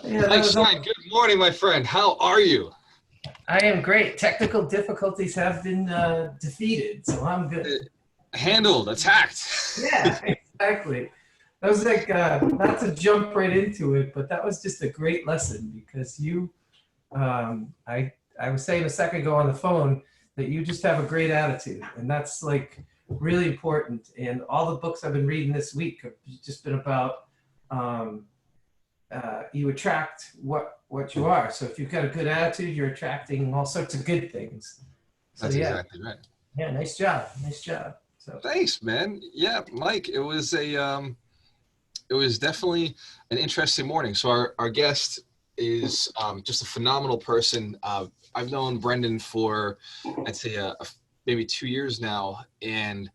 Yeah, that Mike was. Schein, good morning, my friend. How are you? I am great. Technical difficulties have been defeated, so I'm good. Handled, attacked. Yeah, exactly. That was like not to jump right into it, but that was just a great lesson because I was saying a second ago on the phone that you just have a great attitude, and that's like really important. And all the books I've been reading this week have just been about um, you attract what you are. So if you've got a good attitude, you're attracting all sorts of good things. So That's yeah, exactly right. yeah, nice job. So Thanks, man. Yeah, Mike, it was definitely an interesting morning. So our guest is just a phenomenal person. I've known Brendan for, I'd say, maybe 2 years now. And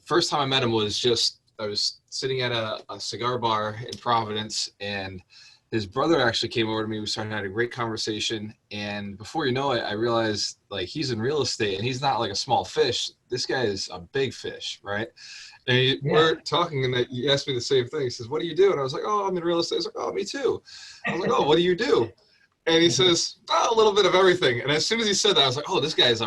first time I met him was just, I was sitting at a cigar bar in Providence, and his brother actually came over to me. We started having a great conversation. And before you know it, I realized like he's in real estate and he's not like a small fish. This guy is a big fish, right? And yeah, we're talking, and he asked me the same thing. He says, "What do you do?" And I was like, "Oh, I'm in real estate." He's like, "Oh, me too." I was like, "Oh, what do you do?" And he says, "Oh, a little bit of everything." And as soon as he said that, I was like, "Oh, this guy is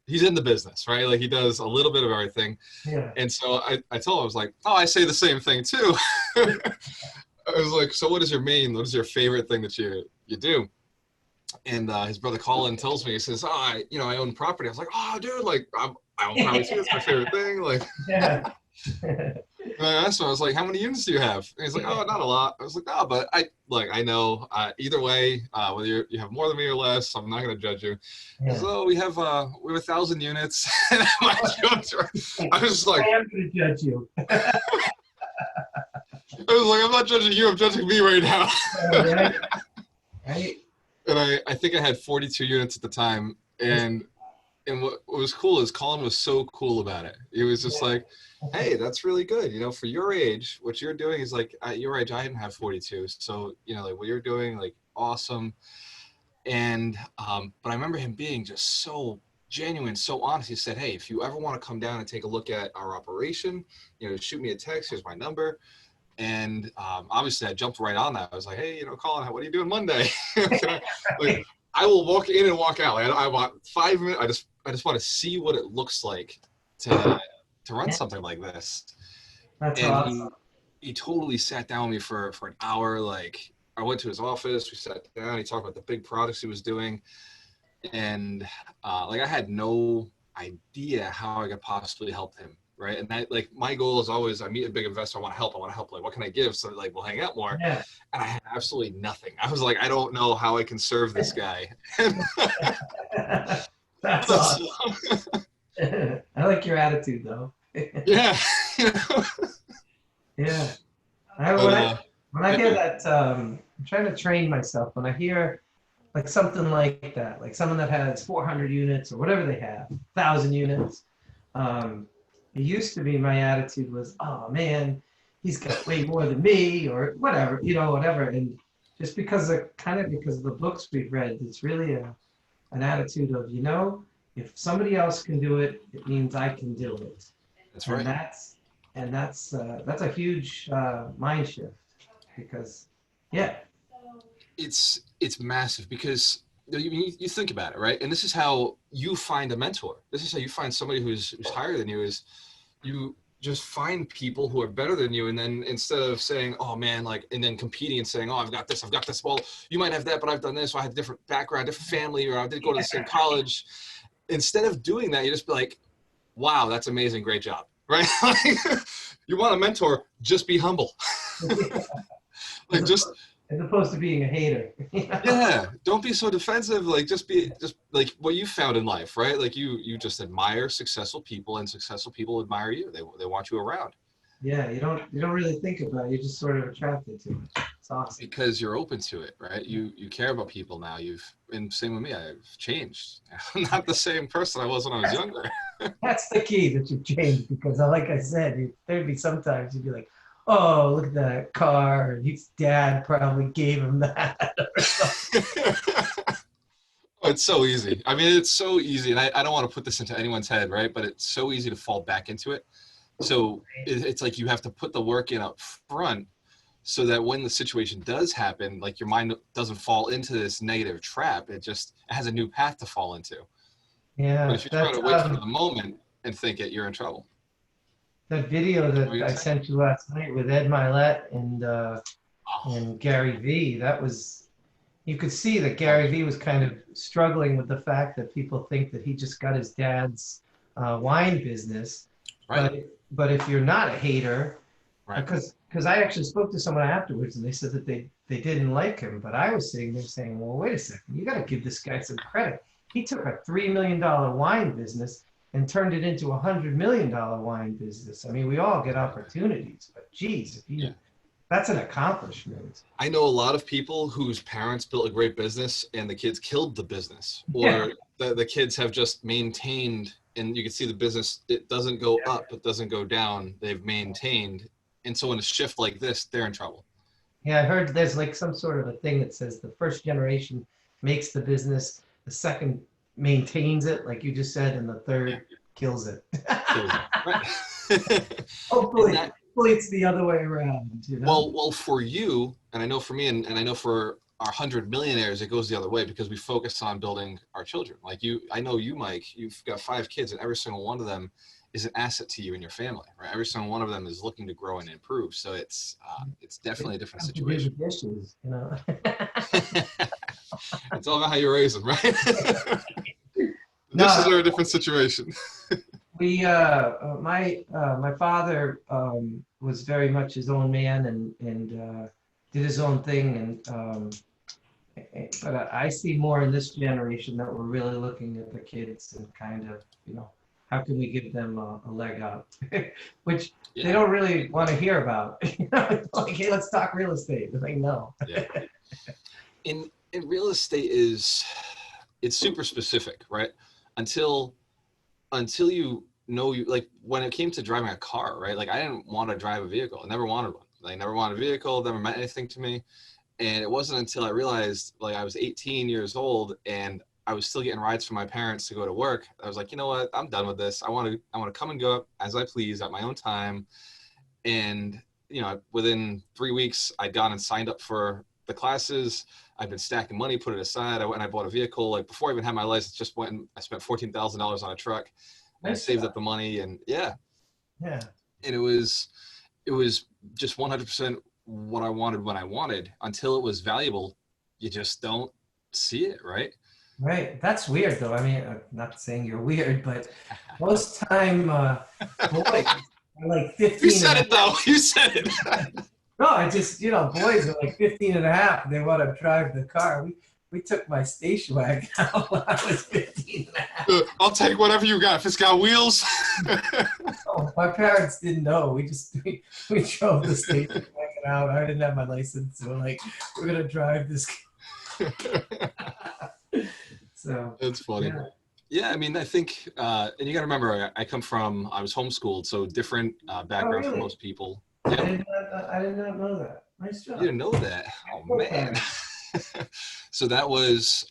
he's in the business, right? Like he does a little bit of everything." yeah. And so I told him, I was like, "Oh, I say the same thing too." I was like, "So what is what is your favorite thing that you do?" And his brother Colin tells me, he says, "Oh, I own property." I was like, "Oh, dude, like I own property too. That's my favorite thing." Like, Yeah. and I asked him, I was like, "How many units do you have?" And he's like, "Oh, not a lot." I was like, "No, but I know either way, whether you have more than me or less, I'm not going to judge you." He says, Yeah. "Oh, we have 1,000 units." And I was I like, am going to judge you. I'm not judging you. I'm judging me right now. Right, right. And I think I had 42 units at the time, and what was cool is Colin was so cool about it. He was just like, "Hey, that's really good. For your age, what you're doing is like, at your age, I didn't have 42. So, like what you're doing, like awesome." And, but I remember him being just so genuine, so honest. He said, "Hey, if you ever want to come down and take a look at our operation, shoot me a text. Here's my number." And obviously, I jumped right on that. I was like, "Hey, Colin, what are you doing Monday?" Like, I will walk in and walk out. Like, I want 5 minutes. I just want to see what it looks like to run Yeah, something like this. that's And awesome. he totally sat down with me for an hour. Like, I went to his office. We sat down. He talked about the big projects he was doing, and like I had no idea how I could possibly help him. Right. And like my goal is always I meet a big investor, I want to help. I want to help. Like, what can I give so that like we'll hang out more? Yeah. And I had absolutely nothing. I was like, I don't know how I can serve this guy. That's awesome. I like your attitude though. Yeah. Yeah. I But when I hear yeah, that, I'm trying to train myself. When I hear like something like that, like someone that has 400 units or whatever they have, 1,000 units, um, it used to be my attitude was, oh man, he's got way more than me or whatever, whatever. And just because of the books we've read, it's really an attitude of, if somebody else can do it, it means I can do it. that's And right. that's a huge mind shift because, yeah, It's massive because you think about it, right? And this is how you find a mentor. This is how you find somebody who's higher than you. Is you just find people who are better than you, and then instead of saying, "Oh man," like, and then competing and saying, "Oh, I've got this, I've got this." Well, you might have that, but I've done this. Or I have a different background, different family, or I did go to the same college. Instead of doing that, you just be like, "Wow, that's amazing, great job." Right? You want a mentor, just be humble. as Like, just opposed, as opposed to being a hater. yeah, don't be so defensive. Like, just like what you found in life, right? Like, you just admire successful people, and successful people admire you. They want you around Yeah, you don't really think about it. You're just sort of attracted to it. It's awesome. because you're open to it, right? You care about people now. And same with me. I've changed. I'm not the same person I was when I was younger. That's the key that you've changed because, like I said, there'd be sometimes you'd be like, "Oh, look at that car," and his dad probably gave him that or something. It's so easy. I mean, it's so easy, and I don't want to put this into anyone's head, right? But it's so easy to fall back into it. So it's like you have to put the work in up front so that when the situation does happen, like your mind doesn't fall into this negative trap. It has a new path to fall into. But Yeah, if you try to wait for the moment and think it, you're in trouble. that video What were you that gonna I say? sent you last night with Ed Milet Oh, and Gary Vee, that was, you could see that oh, Gary Vee was kind of struggling with the fact that people think that he just got his dad's wine business. right, But if you're not a hater, right. because I actually spoke to someone afterwards and they said that they didn't like him, but I was sitting there saying, well, wait a second, you got to give this guy some credit. He took a $3 million wine business and turned it into $100 million wine business. I mean, we all get opportunities, but geez, if you Yeah. that's an accomplishment. I know a lot of people whose parents built a great business and the kids killed the business, Yeah. or the kids have just maintained, and you can see the business, it doesn't go up, it doesn't go down. They've maintained. And so in a shift like this, they're in trouble. Yeah, I heard there's like some sort of a thing that says the first generation makes the business, the second maintains it, like you just said, and the Yeah. third kills it. Kills it. Right. Hopefully, And that, hopefully it's the other way around, you know? well, for you, and I know for me, and I know for our 100 millionaires, it goes the other way because we focus on building our children. Like you, I know you, Mike, you've got 5 kids, and every single one of them is an asset to you and your family, right? Every single one of them is looking to grow and improve. So it's definitely a different Have to do the situation. dishes, you know? It's all about how you raise them, right? No, Dishes are a different situation. my father was very much his own man and did his own thing, but I see more in this generation that we're really looking at the kids and kind of, you know, how can we give them a leg up, which they Yeah, don't really want to hear about. You know, like, hey, let's talk real estate. They're like, no. yeah. In real estate it's super specific, right? Until you know, you like when it came to driving a car, right? Like I didn't want to drive a vehicle. I never wanted one. Like never wanted a vehicle, never meant anything to me. And it wasn't until I realized, like, I was 18 years old and I was still getting rides from my parents to go to work. I was like, you know what? I'm done with this. I want to come and go as I please at my own time. And, you know, within 3 weeks, I'd gone and signed up for the classes. I've been stacking money, put it aside. I went and I bought a vehicle. Like before I even had my license, just went and I spent $14,000 on a truck and I Nice saved job. up the money. And yeah, Yeah. and it was just 100% what I wanted when I wanted. Until it was valuable, you just don't see it, right? Right. That's weird, though. I mean, not saying you're weird, but most time, boys are like You 15 said and it though. You said it. no, I just, you know, boys are like 15 and a half. And they want to drive the car. We took my station wagon out when I was 15 and a half. I'll take whatever you got. If it's got wheels. Oh, my parents didn't know. We drove the station wagon out. I didn't have my license. So we're like, we're going to drive this. So, That's funny. yeah. Yeah, I mean, I think, and you got to remember, I come from, I was homeschooled, so different Oh, background for really? most people. I Yeah, did not know that. Nice you job. didn't know that. Oh man. So that was,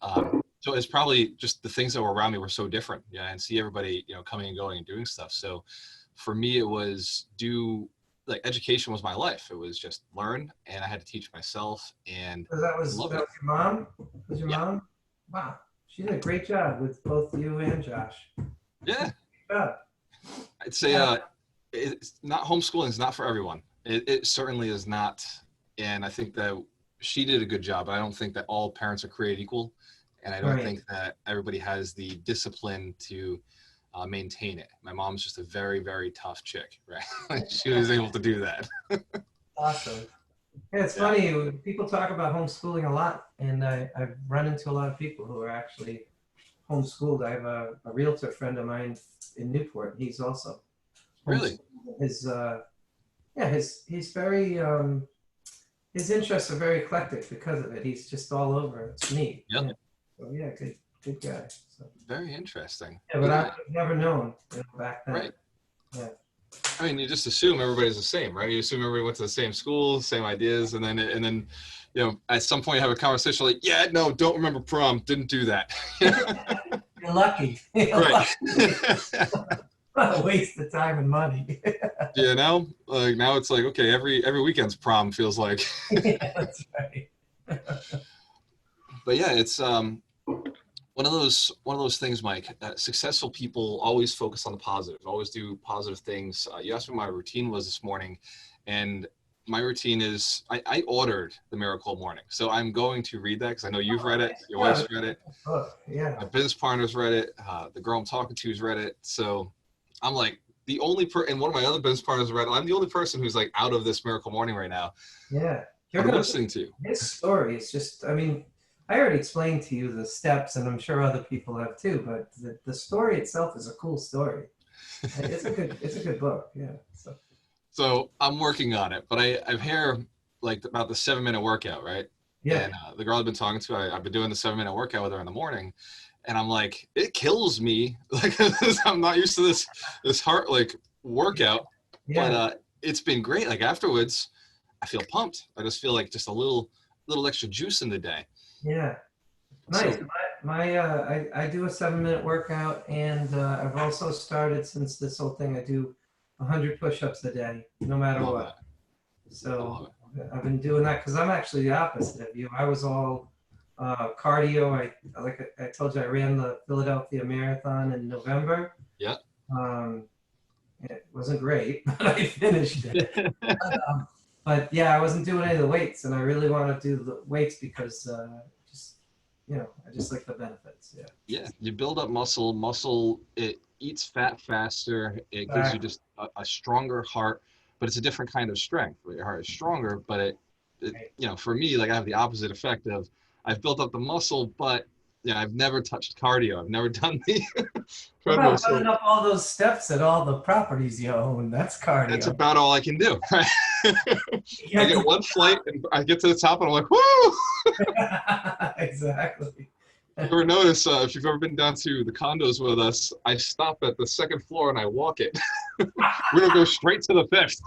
so it's probably just the things that were around me were so different. Yeah, and see everybody, you know, coming and going and doing stuff. So for me, it was like education was my life. It was just learn, and I had to teach myself, and So I love that it. was your mom? Was your Yeah, mom? Wow. She did a great job with both you and Josh. yeah. Good job. I'd say Yeah. it's not, homeschooling is not for everyone. It certainly is not. And I think that she did a good job. I don't think that all parents are created equal. And I don't Right. think that everybody has the discipline to maintain it. My mom's just a very, very tough chick, right? She was able to do that. Awesome. Yeah, it's Yeah. funny. People talk about homeschooling a lot, and I've run into a lot of people who are actually homeschooled. I have a realtor friend of mine in Newport. He's also Really? homeschooled. He's very his interests are very eclectic because of it. He's just all over. It's neat. Yep. Yeah. So yeah, good guy. So, Very interesting. yeah, but Yeah, I've never known, you know, back then. right. Yeah. I mean, you just assume everybody's the same, right? You assume everybody went to the same school, same ideas, and then, you know, at some point you have a conversation like, yeah, no, don't remember prom, didn't do that. You're lucky. You're Right. lucky. a waste of time and money. You know, like now it's like, okay, every weekend's prom feels like. Yeah, that's right. But yeah, it's one of those things, Mike. Successful people always focus on the positive, always do positive things. You asked me what my routine was this morning, and my routine is I ordered the Miracle Morning, so I'm going to read that because I know you've read it, your wife's read it, Yeah. my business partner's read it, the girl I'm talking to has read it. So I'm like the only and one of my other business partners read it. I'm the only person who's like out of this Miracle Morning right now. Yeah. But I'm listening to you. His story is just, I mean, I already explained to you the steps, and I'm sure other people have too, but the story itself is a cool story. It's a good book. Yeah. So I'm working on it, but I've heard like about the 7-minute workout, right? Yeah. And the girl I've been talking to, I've been doing the 7-minute workout with her in the morning, and I'm like, it kills me. Like I'm not used to this heart like workout, Yeah. but it's been great. Like afterwards, I feel pumped. I just feel like just a little extra juice in the day. Yeah. Nice. So, I do a 7-minute workout, and I've also started, since this whole thing, I do 100 push-ups a day, no matter love what. that. So I've been doing that because I'm actually the opposite of you. I was all cardio. I told you, I ran the Philadelphia Marathon in November. Yeah. It wasn't great, but I finished it. But yeah, I wasn't doing any of the weights, and I really want to do the weights because I just like the benefits. Yeah. Yeah, you build up muscle. Muscle, it eats fat faster. It gives you just a stronger heart, but it's a different kind of strength. Your heart is stronger, but it for me, like I have the opposite effect of I've built up the muscle, but I've never touched cardio. I've never done the What about running up all those steps at all the properties you own? That's cardio. That's about all I can do. Right? I get one flight and I get to the top and I'm like, woo! Exactly. You ever notice, if you've ever been down to the condos with us, I stop at the 2nd floor and I walk it. We don't go straight to the 5th.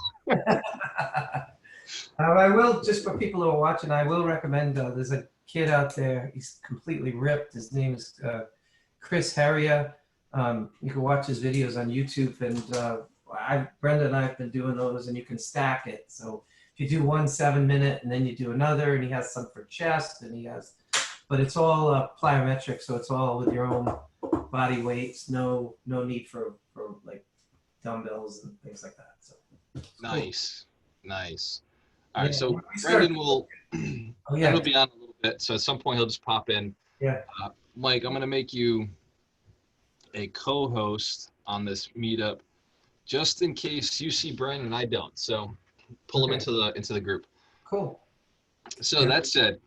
I will, just for people who are watching, I will recommend, there's a kid out there, he's completely ripped. His name is Chris Harrier. You can watch his videos on YouTube, and Brendan and I have been doing those, and you can stack it. So if you do one 7-minute and then you do another, and he has some for chest, but it's all plyometric, so it's all with your own body weights. No need for like dumbbells and things like that. So nice. All right, so Brendan will Brendan will be on a little bit. So at some point he'll just pop in. Yeah. Mike, I'm gonna make you a co-host on this meetup, just in case you see Brendan and I don't. So pull him into the group. Cool. So that said,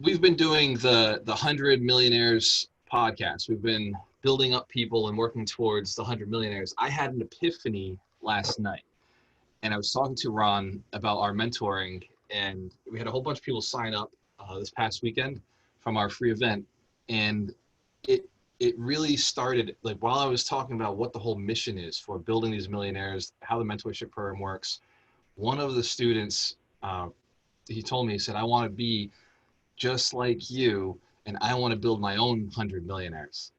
we've been doing the 100 Millionaires podcast. We've been building up people and working towards the 100 Millionaires. I had an epiphany last night, and I was talking to Ron about our mentoring, and we had a whole bunch of people sign up this past weekend from our free event, and it really started like while I was talking about what the whole mission is for building these millionaires, how the mentorship program works. One of the students, he told me, he said, I want to be just like you, and I want to build my own 100 millionaires.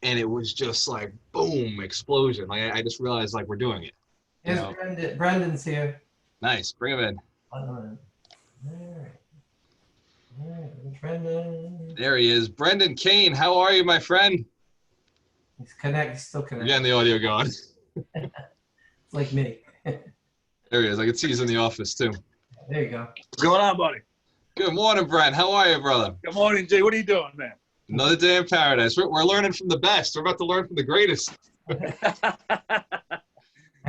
And it was just like, boom, explosion. Like I just realized like we're doing it. Here's Brendan's here. Nice, bring him in. All right, Brendan. There he is. Brendan Kane, how are you, my friend? He's still connected. You're getting the audio going. It's like me. There he is. I can see he's in the office too. There you go. What's going on, buddy? Good morning, Brent. How are you, brother? Good morning, Jay. What are you doing, man? Another day in paradise. We're learning from the best. We're about to learn from the greatest. Hi,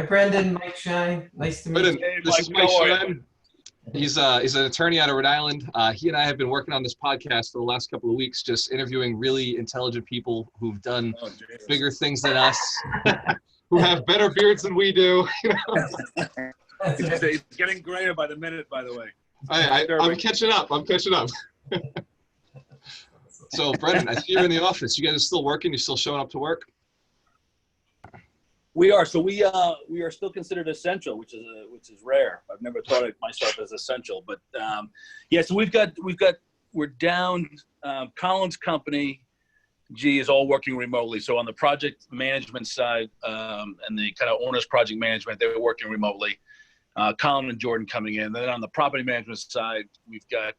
Brendan. Mike Schein. Nice to meet Brendan, you. Hey, this is Mike, Mike how are you? Schein. He's an attorney out of Rhode Island. He and I have been working on this podcast for the last couple of weeks, just interviewing really intelligent people who've done bigger things than us, who have better beards than we do. It's getting grayer by the minute, by the way. I'm catching up. So, Brendan, I see you're in the office. You guys are still working? You're still showing up to work? We are. So we are still considered essential, which is rare. I've never thought of myself as essential, but yeah. So we're down. Colin's company G is all working remotely. So on the project management side and the kind of owner's project management, they're working remotely. Colin and Jordan coming in. Then on the property management side, we've got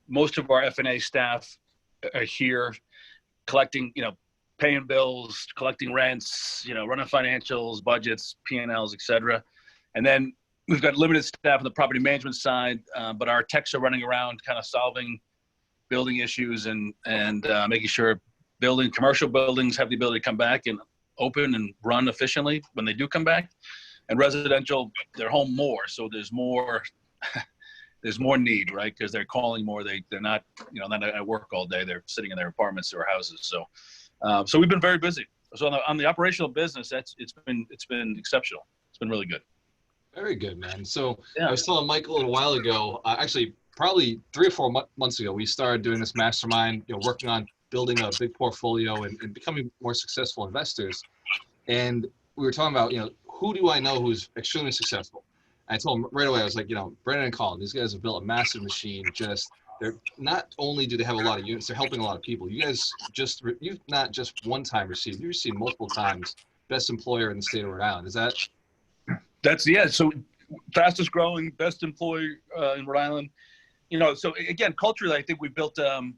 most of our F&A staff are here collecting, paying bills, collecting rents, running financials, budgets, P&Ls, et cetera. And then we've got limited staff on the property management side, but our techs are running around kind of solving building issues and making sure commercial buildings have the ability to come back and open and run efficiently when they do come back. And residential, they're home more, so there's more there's more need, right? Because they're calling more. They're not not at work all day. They're sitting in their apartments or houses. So we've been very busy. So on the operational business, it's been exceptional. It's been really good. Very good, man. So Yeah. I was telling Mike a little while ago, actually probably 3 or 4 months ago, we started doing this mastermind, working on building a big portfolio and becoming more successful investors. And we were talking about, who do I know who's extremely successful? I told him right away, I was like, Brendan and Colin, these guys have built a massive machine. They're not only do they have a lot of units, they're helping a lot of people. You guys you've not just one time received, you've received multiple times best employer in the state of Rhode Island. Is that? So fastest growing, best employer in Rhode Island. So again, culturally, I think we built, kind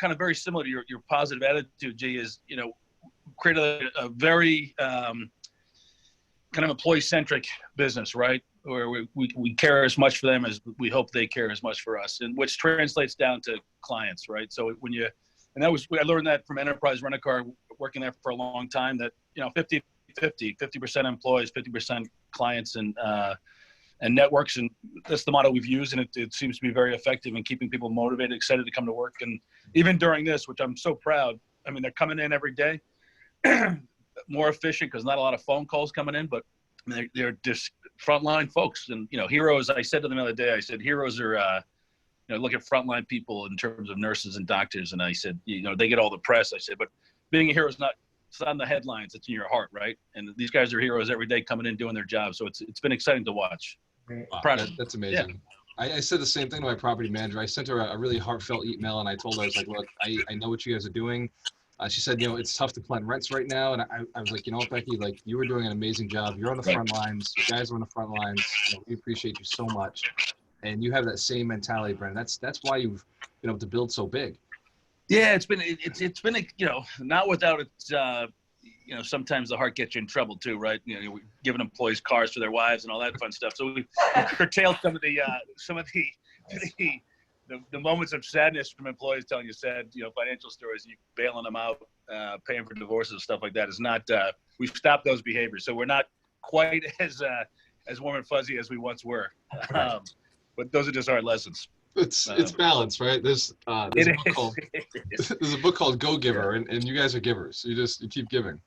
of very similar to your positive attitude, G, is, create a very kind of employee-centric business, right? Where we care as much for them as we hope they care as much for us, and which translates down to clients, right? So I learned that from Enterprise Rent-A-Car, working there for a long time, that 50% employees, 50% clients and networks, and that's the model we've used, and it seems to be very effective in keeping people motivated, excited to come to work. And even during this, which I'm so proud, I mean, they're coming in every day, more efficient because not a lot of phone calls coming in, but they're just frontline folks. And heroes. I said to them the other day, I said heroes are look at frontline people in terms of nurses and doctors, and I said they get all the press. I said, but being a hero is not. It's not in the headlines. It's in your heart, right? And these guys are heroes every day, coming in doing their job. So it's been exciting to watch. Wow, that's amazing. Yeah. I said the same thing to my property manager. I sent her a really heartfelt email, and I told her, I was like, look, I know what you guys are doing. She said, it's tough to collect rents right now. And I was like, Becky, like, you were doing an amazing job. You're on the front lines. You guys are on the front lines. We appreciate you so much. And you have that same mentality, Brendan. That's why you've been able to build so big. Yeah, it's been not without its sometimes the heart gets you in trouble too, right? We're giving employees cars for their wives and all that fun stuff. So we curtailed some of the moments of sadness from employees telling you sad, financial stories, you bailing them out, paying for divorces and stuff like that is not. We've stopped those behaviors, so we're not quite as warm and fuzzy as we once were. But those are just our lessons. It's balance, right? There's a book called Go Giver, and you guys are givers. You keep giving.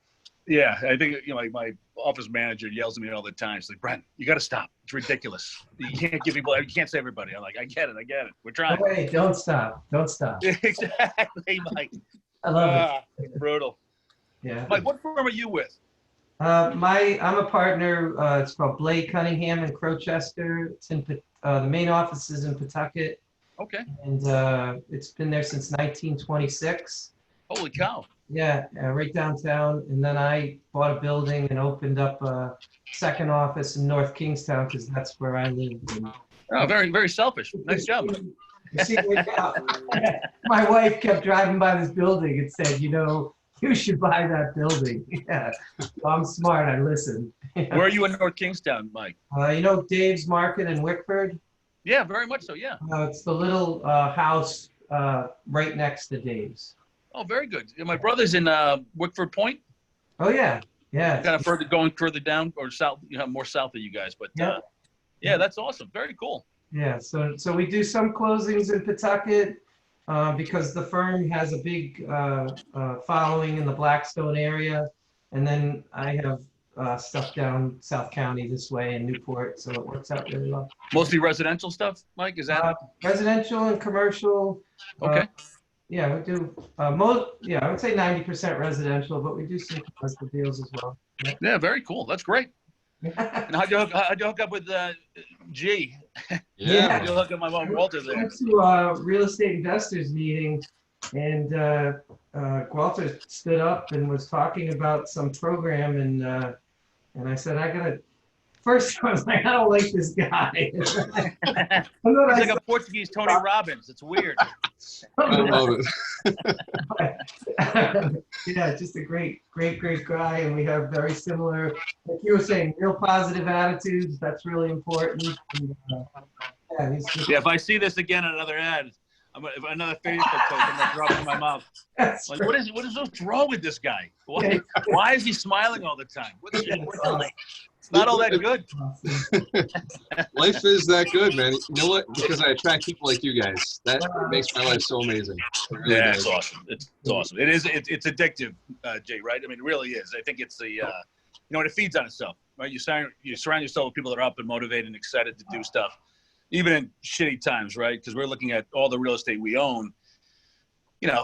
Yeah, I think my office manager yells at me all the time. She's like, "Brent, you got to stop. It's ridiculous. You can't give people. You can't say everybody." I'm like, "I get it. We're trying." No way, don't stop. Exactly, Mike. I love it. It's brutal. Yeah. Mike, what firm are you with? I'm a partner. It's called Blake Cunningham in Crowchester. It's in the main office is in Pawtucket. Okay. And it's been there since 1926. Holy cow. Yeah, right downtown. And then I bought a building and opened up a second office in North Kingstown because that's where I live. Oh, very, very selfish. Nice job. My wife kept driving by this building and said, you should buy that building. Yeah, so I'm smart. I listen. Where are you in North Kingstown, Mike? Dave's Market in Wickford? Yeah, very much so, yeah. It's the little house right next to Dave's. Oh, very good. My brother's in Wickford Point. Oh, yeah. Yeah. Kind of going further down or south, more south of you guys. But yeah, that's awesome. Very cool. Yeah, so we do some closings in Pawtucket because the firm has a big following in the Blackstone area. And then I have stuff down South County this way in Newport, so it works out really well. Mostly residential stuff, Mike? Is that residential and commercial? Okay. Yeah, we do I would say 90% residential, but we do some commercial deals as well. Yeah, very cool. That's great. And how'd you hook up with G? Yeah. You hook up my mom Walter there. I went to a real estate investors meeting and Walter stood up and was talking about some program, and I said, first I was like, I don't like this guy. He's like a Portuguese Tony Robbins. It's weird. I love it. Yeah, just a great guy, and we have very similar, like you were saying, real positive attitudes. That's really important. And, yeah, if I see this again in another ad, if another Facebook post, I'm gonna drop it in my mouth. Like, what is what's wrong with this guy? Why is he smiling all the time? What's really? It's not all that good. Life is that good, man. You know what? Because I attract people like you guys. That makes my life so amazing. It really Yeah, does. it's awesome. It's awesome. It is. It's addictive, Jay. Right? I mean, it really is. I think it's the, it feeds on itself. Right? You surround yourself with people that are up and motivated and excited to do stuff, even in shitty times, right? Because we're looking at all the real estate we own.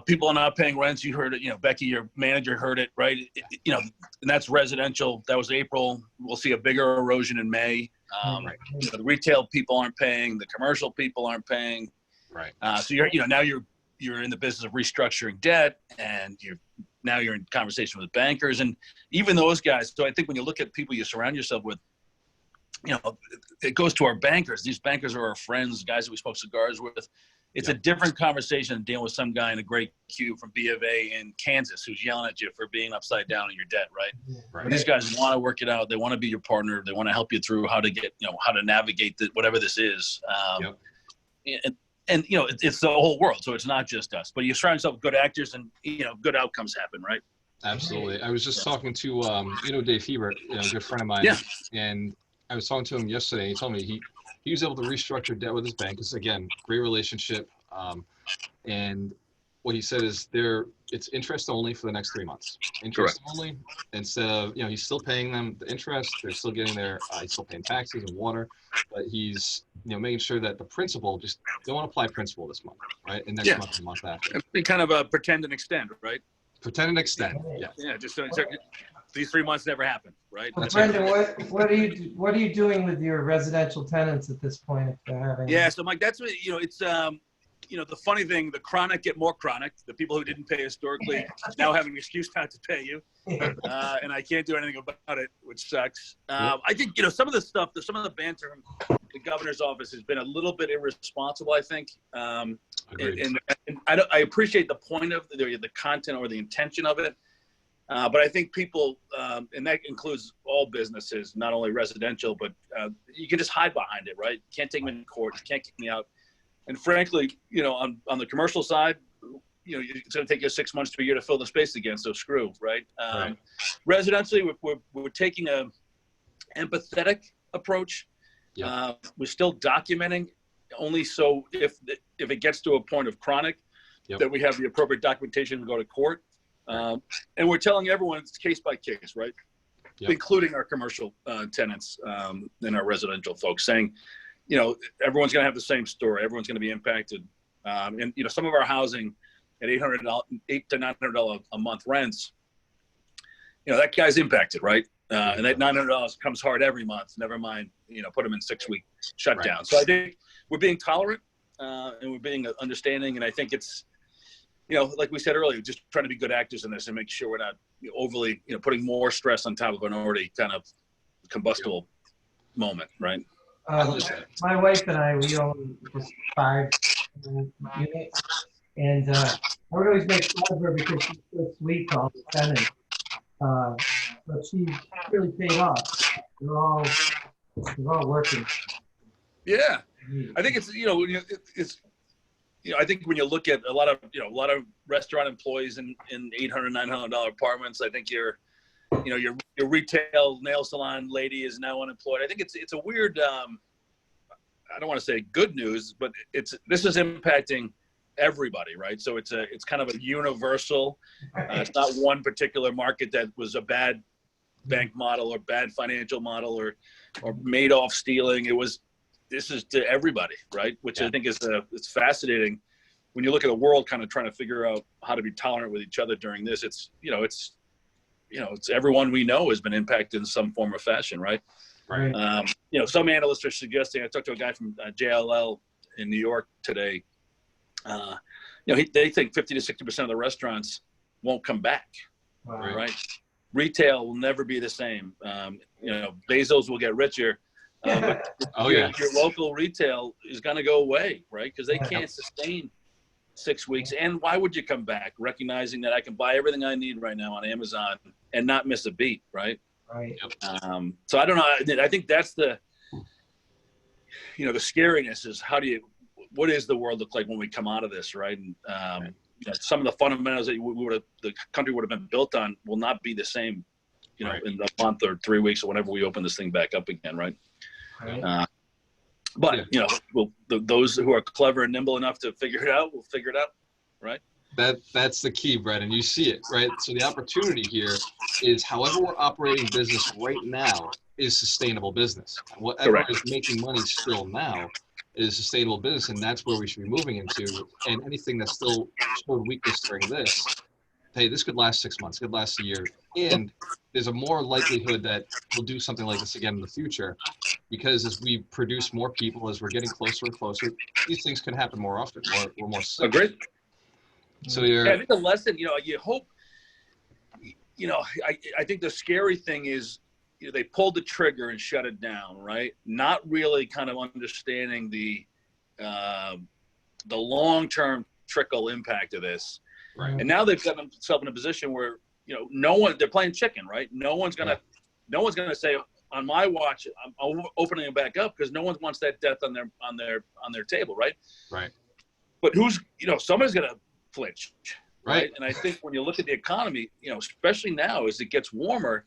People are not paying rents. You heard it. Becky, your manager, heard it, right? And that's residential. That was April. We'll see a bigger erosion in May. The retail people aren't paying. The commercial people aren't paying. Right. So now you're in the business of restructuring debt, and you're in conversation with bankers, and even those guys. So I think when you look at people you surround yourself with, it goes to our bankers. These bankers are our friends, guys that we smoke cigars with. It's a different conversation than dealing with some guy in a great queue from B of A in Kansas who's yelling at you for being upside down in your debt, right? These guys want to work it out. They want to be your partner. They want to help you through how to get, how to navigate whatever this is. And it's the whole world. So it's not just us. But you surround yourself with good actors, and, good outcomes happen, right? Absolutely. I was just talking to, Dave Hebert, a good friend of mine. Yeah. And I was talking to him yesterday. He told me he was able to restructure debt with his bank. It's, again, great relationship. And what he said is it's interest only for the next 3 months. Interest only, instead of, he's still paying them the interest. They're still getting he's still paying taxes and water, but he's, making sure that the principal, just don't apply principal this month, right? And next month, the month after. Be kind of a pretend and extend, right? Pretend and extend, yeah. Yeah, just these 3 months never happen, right? Well, Brendan, what are you doing with your residential tenants at this point, if they're having? Yeah, so Mike, that's what it's the funny thing, the chronic get more chronic. The people who didn't pay historically now have an excuse not to pay you, and I can't do anything about it, which sucks. I think some of the banter from the governor's office has been a little bit irresponsible, I think. And I appreciate the point of the content or the intention of it. But I think people, and that includes all businesses, not only residential, but you can just hide behind it, right? You can't take me to court. You can't kick me out. And frankly, on the commercial side, it's going to take you 6 months to a year to fill the space again. So screw, right? Residentially, we're taking a empathetic approach. We're still documenting only so if it gets to a point of chronic, that we have the appropriate documentation to go to court. And we're telling everyone it's case by case, right? Including our commercial tenants and our residential folks, saying, everyone's going to have the same story. Everyone's going to be impacted. And some of our housing at $800 to $900 a month rents, that guy's impacted, right? And that $900 comes hard every month. Never mind, put them in 6-week shutdown. Right. So I think we're being tolerant and we're being understanding. And I think it's, like we said earlier, just trying to be good actors in this and make sure we're not overly, putting more stress on top of an already kind of combustible moment, right? My wife and I, we own just 5 units, and I would always make fun of her because she's so sweet to all the tenants. But she's really paid off. They're all working. Yeah, I think it's I think when you look at a lot of restaurant employees in $800, $900 apartments, I think your retail nail salon lady is now unemployed. I think it's a weird. I don't want to say good news, but this is impacting everybody, right? So it's kind of a universal. It's not one particular market that was a bad bank model or bad financial model or Madoff stealing. This is to everybody, right? Which I think is it's fascinating when you look at the world kind of trying to figure out how to be tolerant with each other during this. It's everyone we know has been impacted in some form or fashion, right? Right. Some analysts are suggesting, I talked to a guy from JLL in New York today, They think 50 to 60% of the restaurants won't come back. Wow. Right. Retail will never be the same. Bezos will get richer. But your local retail is going to go away, right? Because they can't sustain 6 weeks. And why would you come back recognizing that I can buy everything I need right now on Amazon and not miss a beat, right? Right. So I don't know. I think that's the scariness is what does the world look like when we come out of this, right? And some of the fundamentals that the country would have been built on will not be the same, in a month or 3 weeks or whenever we open this thing back up again, right? Right. Those who are clever and nimble enough to figure it out will figure it out, right? That's the key, Brett, and you see it, right? So the opportunity here is however we're operating business right now is sustainable business. Whatever is making money still now is sustainable business, and that's where we should be moving into. And anything that's still showed weakness during this, hey, this could last 6 months, could last a year, and there's a more likelihood that we'll do something like this again in the future, because as we produce more people, as we're getting closer and closer, these things can happen more often. We're more sick. Agreed. So I think the lesson, you hope, I think the scary thing is, they pulled the trigger and shut it down, right? Not really kind of understanding the long-term trickle impact of this. Right. And now they've got themselves in a position where, they're playing chicken, right? No one's going to say on my watch, I'm opening it back up, because no one wants that death on their table. Right. Right. But somebody's going to flinch. Right. And I think when you look at the economy, especially now as it gets warmer,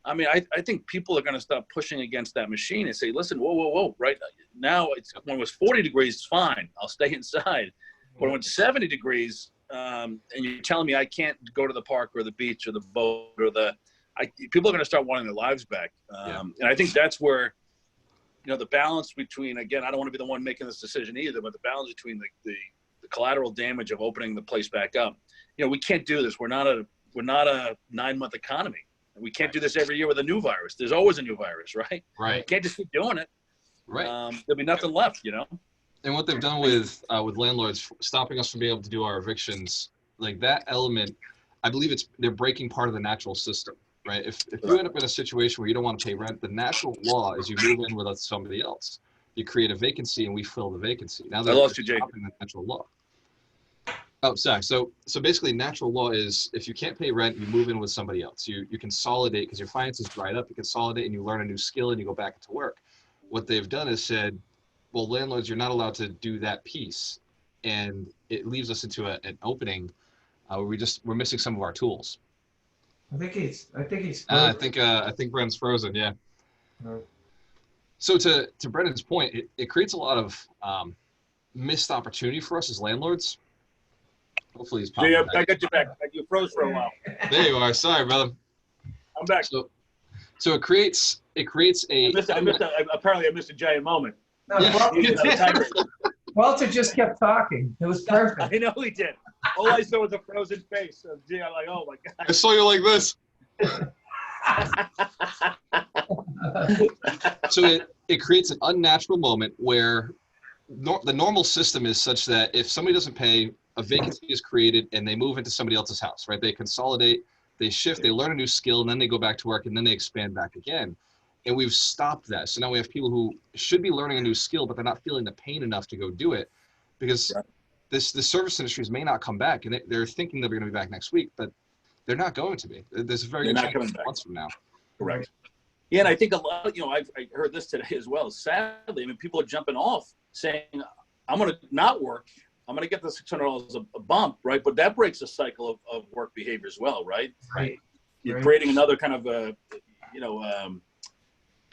I mean, I think people are going to stop pushing against that machine and say, listen, whoa, right now when it was 40 degrees, it's fine. I'll stay inside. But when it's 70 degrees, and you're telling me I can't go to the park or the beach or the boat or people are going to start wanting their lives back. And I think that's where, the balance between, again, I don't want to be the one making this decision either, but the balance between the collateral damage of opening the place back up. We can't do this. We're not a 9-month economy. We can't do this every year with a new virus. There's always a new virus, right? Right. You can't just keep doing it. Right. There'll be nothing left, And what they've done with landlords stopping us from being able to do our evictions, like that element, I believe they're breaking part of the natural system, right? If you end up in a situation where you don't want to pay rent, the natural law is you move in with somebody else. You create a vacancy and we fill the vacancy. Now they're stopping the natural law. Oh, sorry. So basically, natural law is if you can't pay rent, you move in with somebody else. You consolidate because your finances dried up. You consolidate and you learn a new skill and you go back to work. What they've done is said, well, landlords, you're not allowed to do that piece, and it leaves us into an opening where we're missing some of our tools. I think he's. I think Brent's frozen. Yeah. Right. So to Brendan's point, it creates a lot of missed opportunity for us as landlords. Hopefully he's popping back. I got you back. You froze for a while. There you are. Sorry, brother. I'm back. So it creates a. Apparently, I missed a giant moment. No, Walter just kept talking. It was perfect. I know he did. All I saw was a frozen face. I'm like, oh my god. I saw you like this. So it creates an unnatural moment where the normal system is such that if somebody doesn't pay, a vacancy is created and they move into somebody else's house, right? They consolidate, they shift, they learn a new skill, and then they go back to work, and then they expand back again. And we've stopped that. So now we have people who should be learning a new skill, but they're not feeling the pain enough to go do it because the service industries may not come back, and they're thinking they're going to be back next week, but they're not going to be. There's a very good chance months from now. Correct. Yeah, and I think a lot, I heard this today as well. Sadly, I mean, people are jumping off saying, I'm going to not work. I'm going to get the $600 a bump, right? But that breaks a cycle of work behavior as well, right? Right. You're creating another kind of,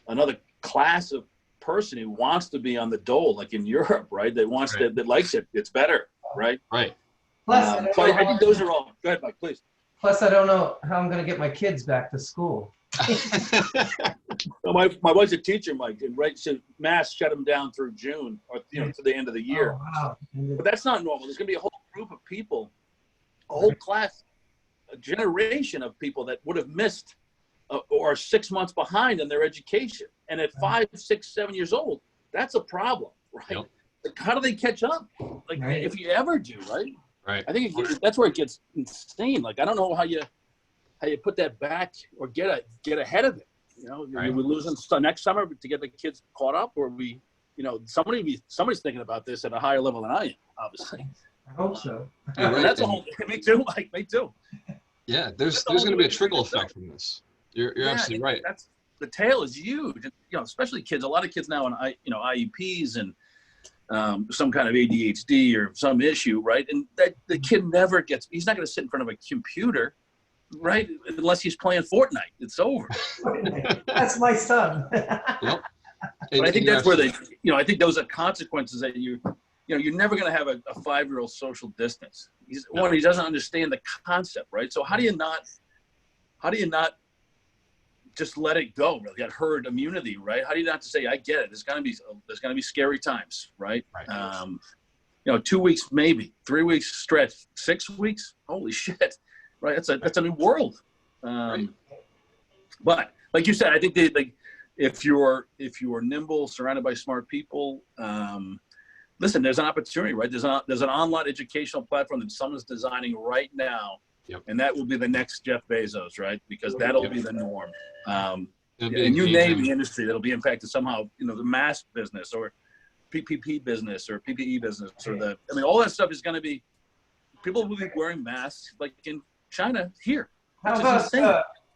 another class of person who wants to be on the dole, like in Europe, right? That wants that likes it. It's better, right? Right. Plus, so I think those are all. Go ahead, Mike, please. Plus, I don't know how I'm going to get my kids back to school. Well, my wife's a teacher, Mike, and so Mass shut them down through June or to the end of the year. Oh, wow. But that's not normal. There's going to be a whole group of people, a whole class, a generation of people that would have missed or 6 months behind in their education. And at 5, 6, 7 years old, that's a problem, right? Yep. how do they catch up? Like, Right. if you ever do, right? Right. I think that's where it gets insane. Like, I don't know how you put that back or get ahead of it. You know, Right. we're losing next summer to get the kids caught up, or somebody's thinking about this at a higher level than I am, obviously. I hope so. You're right. That's a whole. Me too, Mike. Me too. Yeah, there's going to be a trickle effect from this. You're absolutely right. That's the tail is huge. Especially kids. A lot of kids now on IEPs and some kind of ADHD or some issue, right? And that the kid never gets. He's not going to sit in front of a computer, right? Unless he's playing Fortnite. It's over. That's my son. Yep. But I think that's where I think those are consequences that you're never going to have a 5-year-old social distance. He doesn't understand the concept, right? So how do you not just let it go? Really, that herd immunity, right? How do you not say, I get it. There's going to be scary times, right? 2 weeks, maybe 3 weeks stretch, 6 weeks. Holy shit, right? That's a new world. But like you said, I think if you're nimble, surrounded by smart people, listen, there's an opportunity, right? There's an online educational platform that someone's designing right now, and that will be the next Jeff Bezos, right? Because that'll be the norm. And you name the industry that'll be impacted somehow. The mask business or PPP business or PPE business or all that stuff is going to be. People will be wearing masks like in China here. How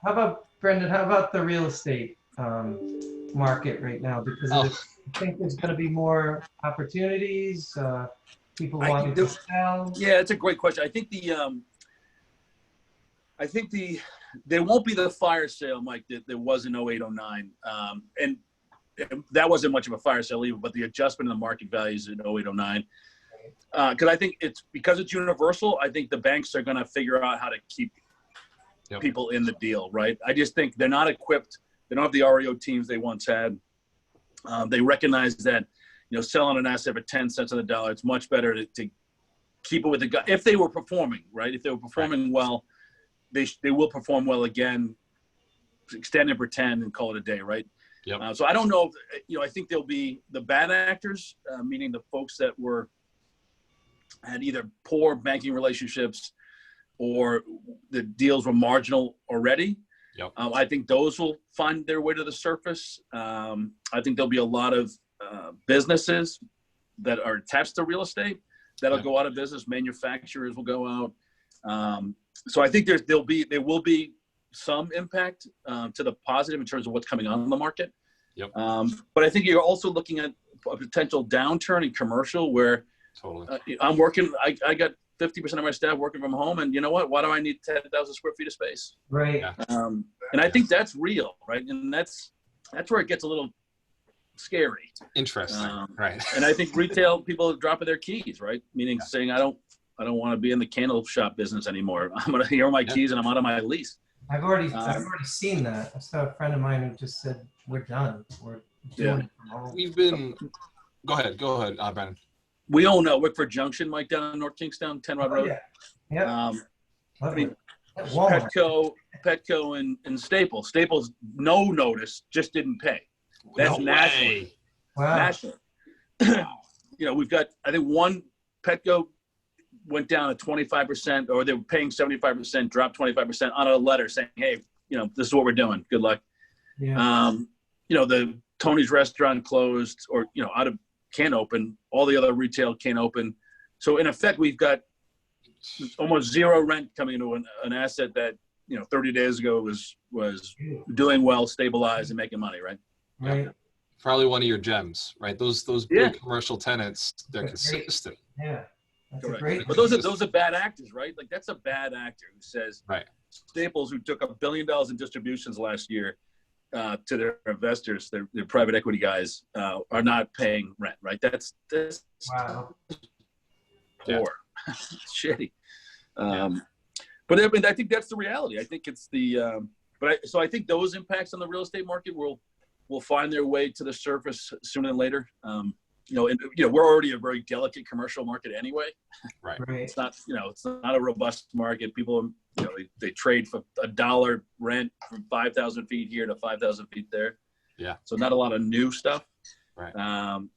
about Brendan? How about the real estate market right now? Because I think there's going to be more opportunities. People wanting to sell. Yeah, it's a great question. I think there won't be the fire sale, Mike, that there was in 08, 09. And that wasn't much of a fire sale either, but the adjustment in the market values in 08, 09. Because I think because it's universal, I think the banks are going to figure out how to keep people in the deal, right? I just think they're not equipped. They don't have the REO teams they once had. They recognize that, selling an asset for 10 cents on the dollar, it's much better to keep it with the guy. If they were performing, right? If they were performing well, they will perform well again, extend and pretend and call it a day, right? Yep. So I don't know if, I think there'll be the bad actors, meaning the folks that had either poor banking relationships or the deals were marginal already. Yep. I think those will find their way to the surface. I think there'll be a lot of businesses that are attached to real estate that'll go out of business. Manufacturers will go out. So I think there will be some impact to the positive in terms of what's coming on the market. Yep. But I think you're also looking at a potential downturn in commercial where I'm working. I got 50% of my staff working from home, and you know what? Why do I need 10,000 square feet of space? Right. And I think that's real, right? And that's where it gets a little scary. Interesting, right? And I think retail people are dropping their keys, right? Meaning saying, I don't want to be in the candle shop business anymore. I'm going to hear my keys and I'm out of my lease. I've already seen that. I saw a friend of mine who just said, "We're done. We're doing it from home." We've been. Go ahead, Brendan. We own Wickford Junction, Mike, down in North Kingstown, 10 Rod Road. Yeah. I mean, Petco and Staples. Staples, no notice, just didn't pay. That's national. Wow. National. We've got, I think one Petco went down to 25%, or they were paying 75%, dropped 25% on a letter saying, hey, this is what we're doing. Good luck. Yeah. The Tony's restaurant closed or, can't open. All the other retail can't open. So in effect, we've got almost zero rent coming into an asset that, 30 days ago was doing well, stabilized and making money, right? Right. Probably one of your gems, right? Those big commercial tenants, they're consistent. Yeah. That's correct. But those are bad actors, right? Like that's a bad actor who says Staples, who took $1 billion in distributions last year to their investors, their private equity guys, are not paying rent, right? That's wow. Poor. Shitty. But I think that's the reality. I think it's so I think those impacts on the real estate market will find their way to the surface sooner than later. We're already a very delicate commercial market anyway. Right. It's not, it's not a robust market. People, they trade for $1 rent from 5,000 feet here to 5,000 feet there. Yeah. So not a lot of new stuff. Right.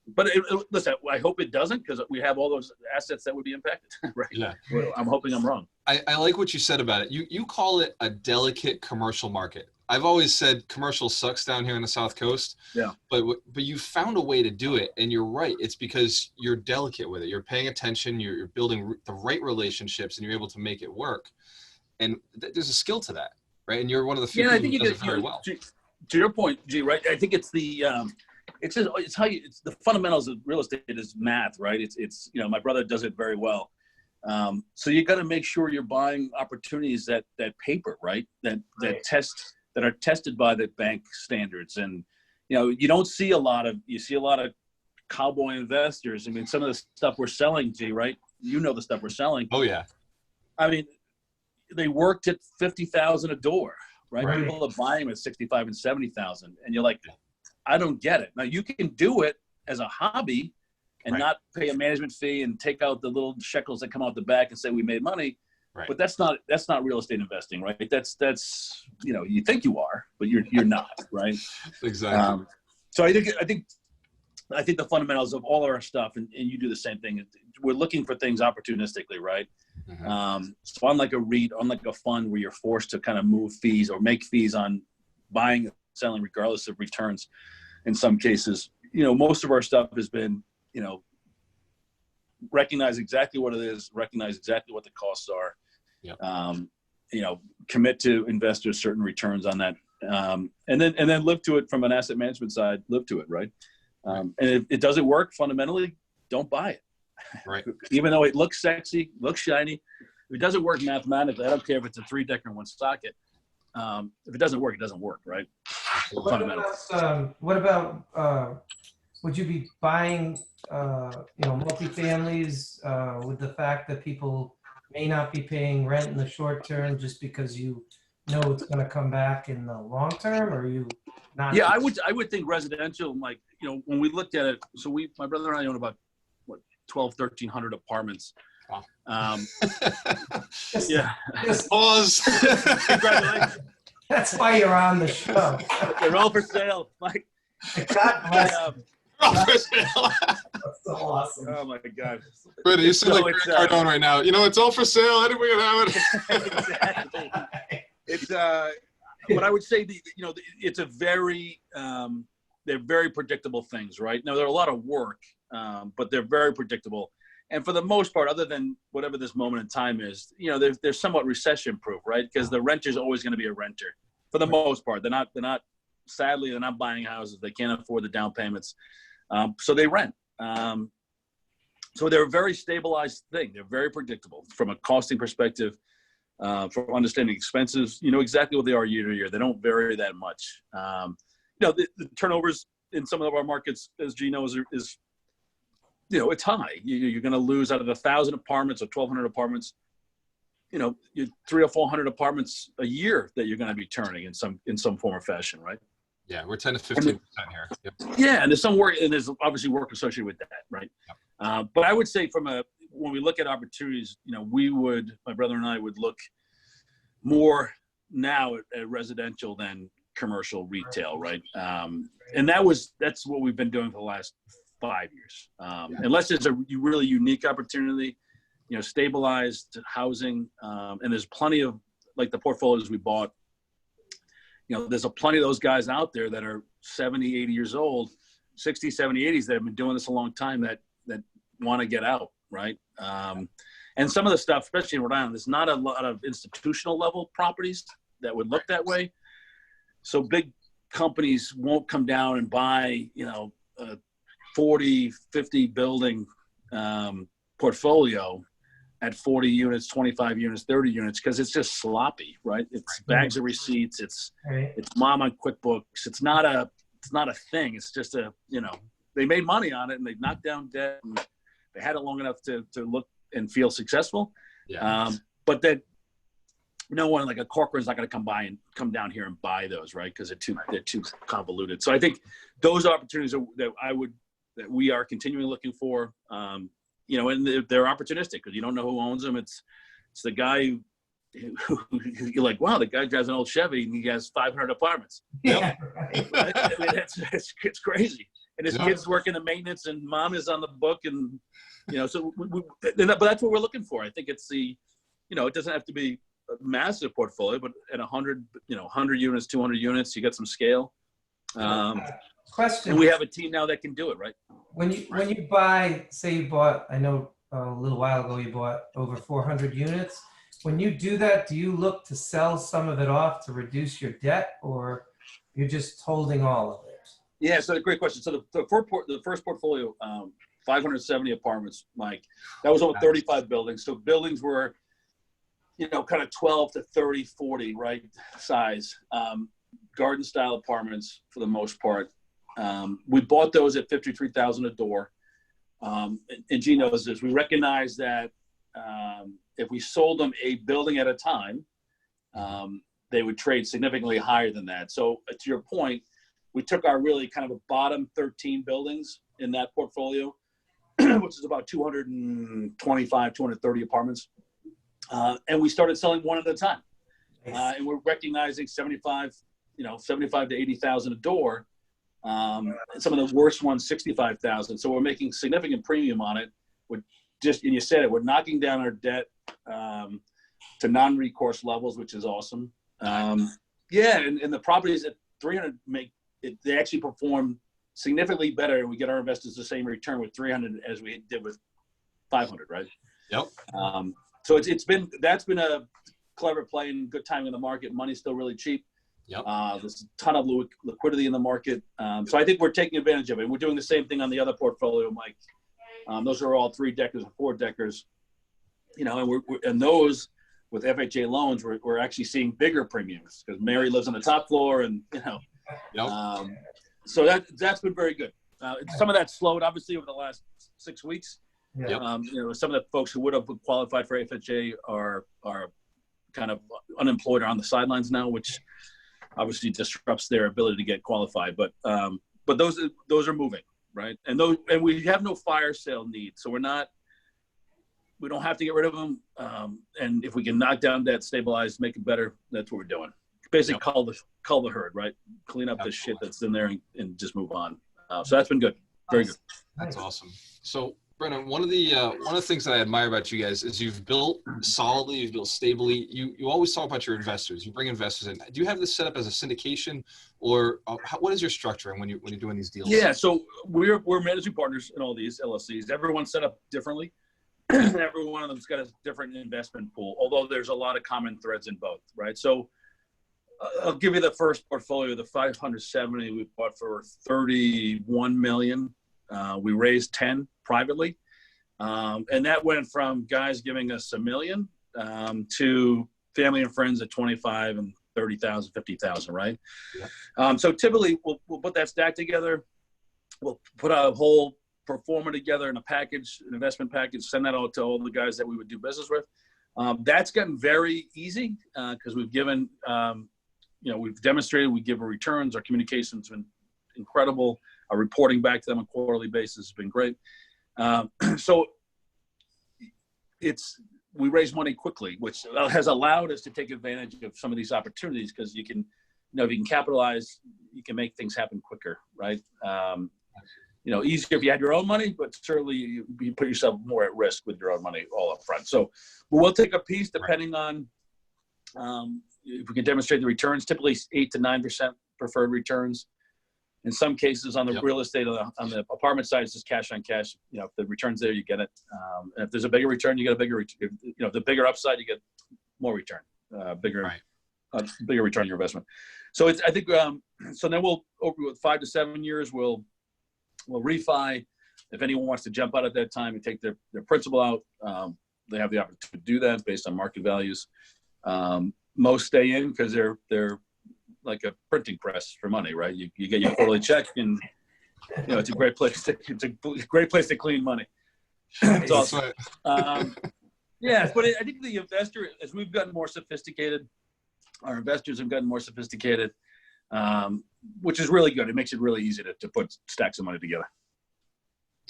But listen, I hope it doesn't, because we have all those assets that would be impacted. Right. Yeah. Well, I'm hoping I'm wrong. I like what you said about it. You call it a delicate commercial market. I've always said commercial sucks down here on the South Coast. Yeah. But you found a way to do it, and you're right. It's because you're delicate with it. You're paying attention. You're building the right relationships, and you're able to make it work. And there's a skill to that, right? And you're one of the few people who does it very well. To your point, G, right? I think it's the it's the fundamentals of real estate is math, right? It's my brother does it very well. So you got to make sure you're buying opportunities that paper, right? That are tested by the bank standards. And you don't see a lot of cowboy investors. I mean, some of the stuff we're selling, G, right? The stuff we're selling. Oh yeah. I mean, they worked at $50,000 a door, right? Right. People are buying them at $65,000 and $70,000, and you're like, I don't get it. Now you can do it as a hobby and not pay a management fee and take out the little shekels that come out the back and say we made money. Right. But that's not real estate investing, right? That's you think you are, but you're not, right? Exactly. So I think the fundamentals of all of our stuff, and you do the same thing. We're looking for things opportunistically, right? Mm-hmm. So unlike a REIT, unlike a fund where you're forced to kind of move fees or make fees on buying and selling regardless of returns, in some cases, most of our stuff has been, recognize exactly what it is, recognize exactly what the costs are, commit to investors certain returns on that, and then live to it from an asset management side, live to it, right? And if it doesn't work fundamentally, don't buy it. Right. Even though it looks sexy, looks shiny, if it doesn't work mathematically, I don't care if it's a 3-decker and 1 socket. If it doesn't work, it doesn't work, right? What about would you be buying multifamilies with the fact that people may not be paying rent in the short term just because you know it's going to come back in the long term, or are you not? Yeah, I would think residential, like, when we looked at it, so my brother and I own about 1,300 apartments. Wow. Yeah. Pause. Congratulations. That's why you're on the show. They're all for sale, Mike. God bless. That's so awesome. Oh my God. But you seem So like it's, Grant Cardone right now. It's all for sale. Anybody can have it. Exactly. It's but I would say it's a very they're very predictable things, right? Now there are a lot of work, but they're very predictable. And for the most part, other than whatever this moment in time is, they're somewhat recession proof, right? Because the renter's always going to be a renter for the most part. Sadly, they're not buying houses. They can't afford the down payments. So they rent. So they're a very stabilized thing. They're very predictable from a costing perspective, for understanding expenses. You know exactly what they are year to year. They don't vary that much. The turnovers in some of our markets, as G knows, is it's high. You're going to lose out of 1,000 apartments or 1,200 apartments. You're 300 or 400 apartments a year that you're going to be turning in some form or fashion, right? Yeah, we're 10 to 15% here. Yep. Yeah, and there's some work, and there's obviously work associated with that, right? Yep. But I would say when we look at opportunities, my brother and I would look more now at residential than commercial retail, right? And that's what we've been doing for the last 5 years. Unless there's a really unique opportunity, stabilized housing, and there's plenty of, like the portfolios we bought, there's plenty of those guys out there that are 70, 80 years old, 60, 70, 80s that have been doing this a long time that want to get out, right? And some of the stuff, especially in Rhode Island, there's not a lot of institutional level properties that would look that way. So big companies won't come down and buy, a 40, 50 building portfolio at 40 units, 25 units, 30 units, because it's just sloppy, right? It's bags of receipts. It's mom on QuickBooks. It's not a thing. It's just they made money on it and they knocked down debt and they had it long enough to look and feel successful. Yeah. But that no one like a Corcoran's not going to come down here and buy those, right? Because they're too convoluted. So I think those opportunities that we are continually looking for. And they're opportunistic because you don't know who owns them. It's the guy who you're like, wow, the guy drives an old Chevy and he has 500 apartments. Yeah. Right? I mean, it's crazy. and his kids work in the maintenance, and mom is on the book, and so but that's what we're looking for. I think it's the, it doesn't have to be a massive portfolio, but at 100, 100 units, 200 units, you get some scale. Question. And we have a team now that can do it, right? When you buy, say you bought, I know a little while ago you bought over 400 units. When you do that, do you look to sell some of it off to reduce your debt, or you're just holding all of it? Yeah, so great question. So the first portfolio, 570 apartments, Mike, that was over 35 buildings. So buildings were, kind of 12 to 30, 40, right, size. Garden style apartments for the most part. We bought those at $53,000 a door. And G knows this. We recognize that if we sold them a building at a time, they would trade significantly higher than that. So to your point, we took our really kind of a bottom 13 buildings in that portfolio, which is about 225, 230 apartments. And we started selling one at a time. And we're recognizing 75 to 80,000 a door. And some of the worst ones, 65,000. So we're making significant premium on it. And you said it, we're knocking down our debt to non-recourse levels, which is awesome. And the properties at 300 they actually perform significantly better, and we get our investors the same return with 300 as we did with 500, right? Yep. So that's been a clever play and good timing in the market. Money's still really cheap. Yep. There's a ton of liquidity in the market. So I think we're taking advantage of it. We're doing the same thing on the other portfolio, Mike. Those are all 3-deckers and 4-deckers, and those with FHA loans, we're actually seeing bigger premiums because Mary lives on the top floor, and Yep. So that's been very good. Some of that slowed obviously over the last 6 weeks. Yeah. Some of the folks who would have qualified for FHA are kind of unemployed or on the sidelines now, which obviously disrupts their ability to get qualified. But those are moving, right? And we have no fire sale need, so we don't have to get rid of them. And if we can knock down debt, stabilize, make it better, that's what we're doing. Basically, cull the herd, right? Clean up the shit that's in there and just move on. So that's been good, very good. That's awesome. So, Brendan, one of the things that I admire about you guys is you've built solidly, you've built stably. You always talk about your investors. You bring investors in. Do you have this set up as a syndication, or what is your structure when you're doing these deals? Yeah, so we're managing partners in all these LLCs. Everyone's set up differently. Every one of them's got a different investment pool, although there's a lot of common threads in both, right? So I'll give you the first portfolio, the 570 we bought for $31 million. We raised 10 privately. And that went from guys giving us $1 million to family and friends at 25 and 30,000, 50,000, right? Yeah. So typically we'll put that stack together. We'll put a whole pro forma together in a package, an investment package, send that out to all the guys that we would do business with. That's gotten very easy because we've given, we've demonstrated we give returns. Our communication's been incredible. Our reporting back to them on a quarterly basis has been great. So we raise money quickly, which has allowed us to take advantage of some of these opportunities because you can, if you can capitalize, you can make things happen quicker, right? Easier if you had your own money, but certainly you put yourself more at risk with your own money all up front. So we'll take a piece depending on if we can demonstrate the returns, typically 8 to 9% preferred returns. In some cases on the real estate, on the apartment side, it's just cash on cash. If the return's there, you get it. And if there's a bigger return, you get a bigger return. The bigger upside, you get more return, bigger return on your investment. So I think, so then we'll, over 5 to 7 years, we'll refi. If anyone wants to jump out at that time and take their principal out, they have the opportunity to do that based on market values. Most stay in because they're like a printing press for money, right? You get your quarterly check, and it's a great place to clean money. It's awesome. Yeah, but I think the investor, as we've gotten more sophisticated, our investors have gotten more sophisticated, which is really good. It makes it really easy to put stacks of money together.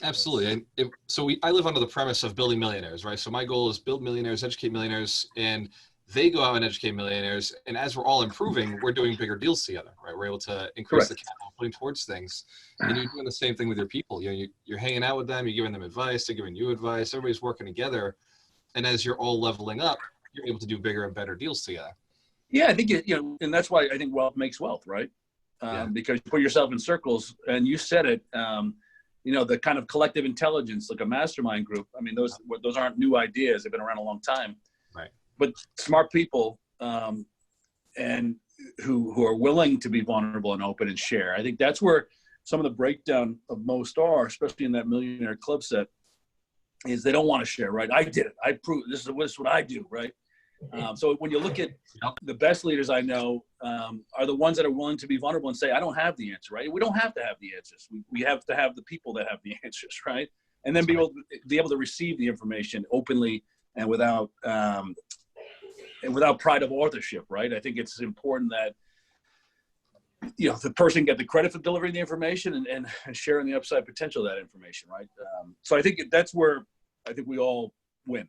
Absolutely. And I live under the premise of building millionaires, right? So my goal is build millionaires, educate millionaires, and they go out and educate millionaires. And as we're all improving, we're doing bigger deals together, right? We're able to increase the capital putting towards things. And you're doing the same thing with your people. You're hanging out with them, you're giving them advice, they're giving you advice, everybody's working together. And as you're all leveling up, you're able to do bigger and better deals together. Yeah, I think, and that's why I think wealth makes wealth, right? Because you put yourself in circles, and you said it, the kind of collective intelligence, like a mastermind group. I mean, those aren't new ideas. They've been around a long time. Right. But smart people and who are willing to be vulnerable and open and share. I think that's where some of the breakdown of most are, especially in that Millionaire Club set, is they don't want to share, right? I did it. I proved this is what I do, right? So when you look at the best leaders I know are the ones that are willing to be vulnerable and say, I don't have the answer, right? We don't have to have the answers. We have to have the people that have the answers, right? And then be able to receive the information openly and without pride of authorship, right? I think it's important that the person get the credit for delivering the information and sharing the upside potential of that information, right? So I think that's where I think we all win.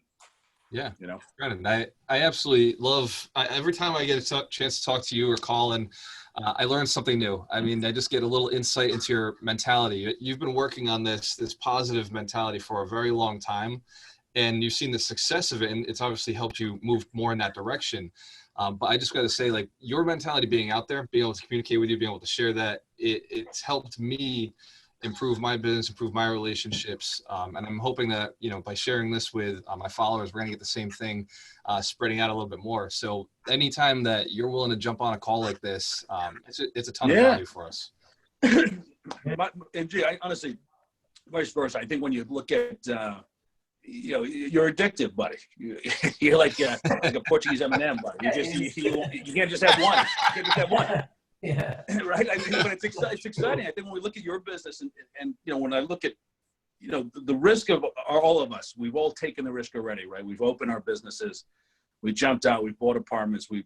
Yeah, Brendan, I absolutely love every time I get a chance to talk to you or Colin, I learn something new. I mean, I just get a little insight into your mentality. You've been working on this positive mentality for a very long time, and you've seen the success of it, and it's obviously helped you move more in that direction. But I just got to say, like, your mentality being out there, being able to communicate with you, being able to share that, it's helped me improve my business, improve my relationships. And I'm hoping that, by sharing this with my followers, we're going to get the same thing spreading out a little bit more. So anytime that you're willing to jump on a call like this, it's a ton of value for us. And G, I honestly, vice versa. I think when you look at, you're addictive, buddy. You're like a Portuguese M&M, buddy. You can't just have one. You can't just have one. Yeah. Right. I mean, but it's exciting. I think when we look at your business and when I look at, the risk of all of us, we've all taken the risk already, right? We've opened our businesses, we jumped out, we've bought apartments. I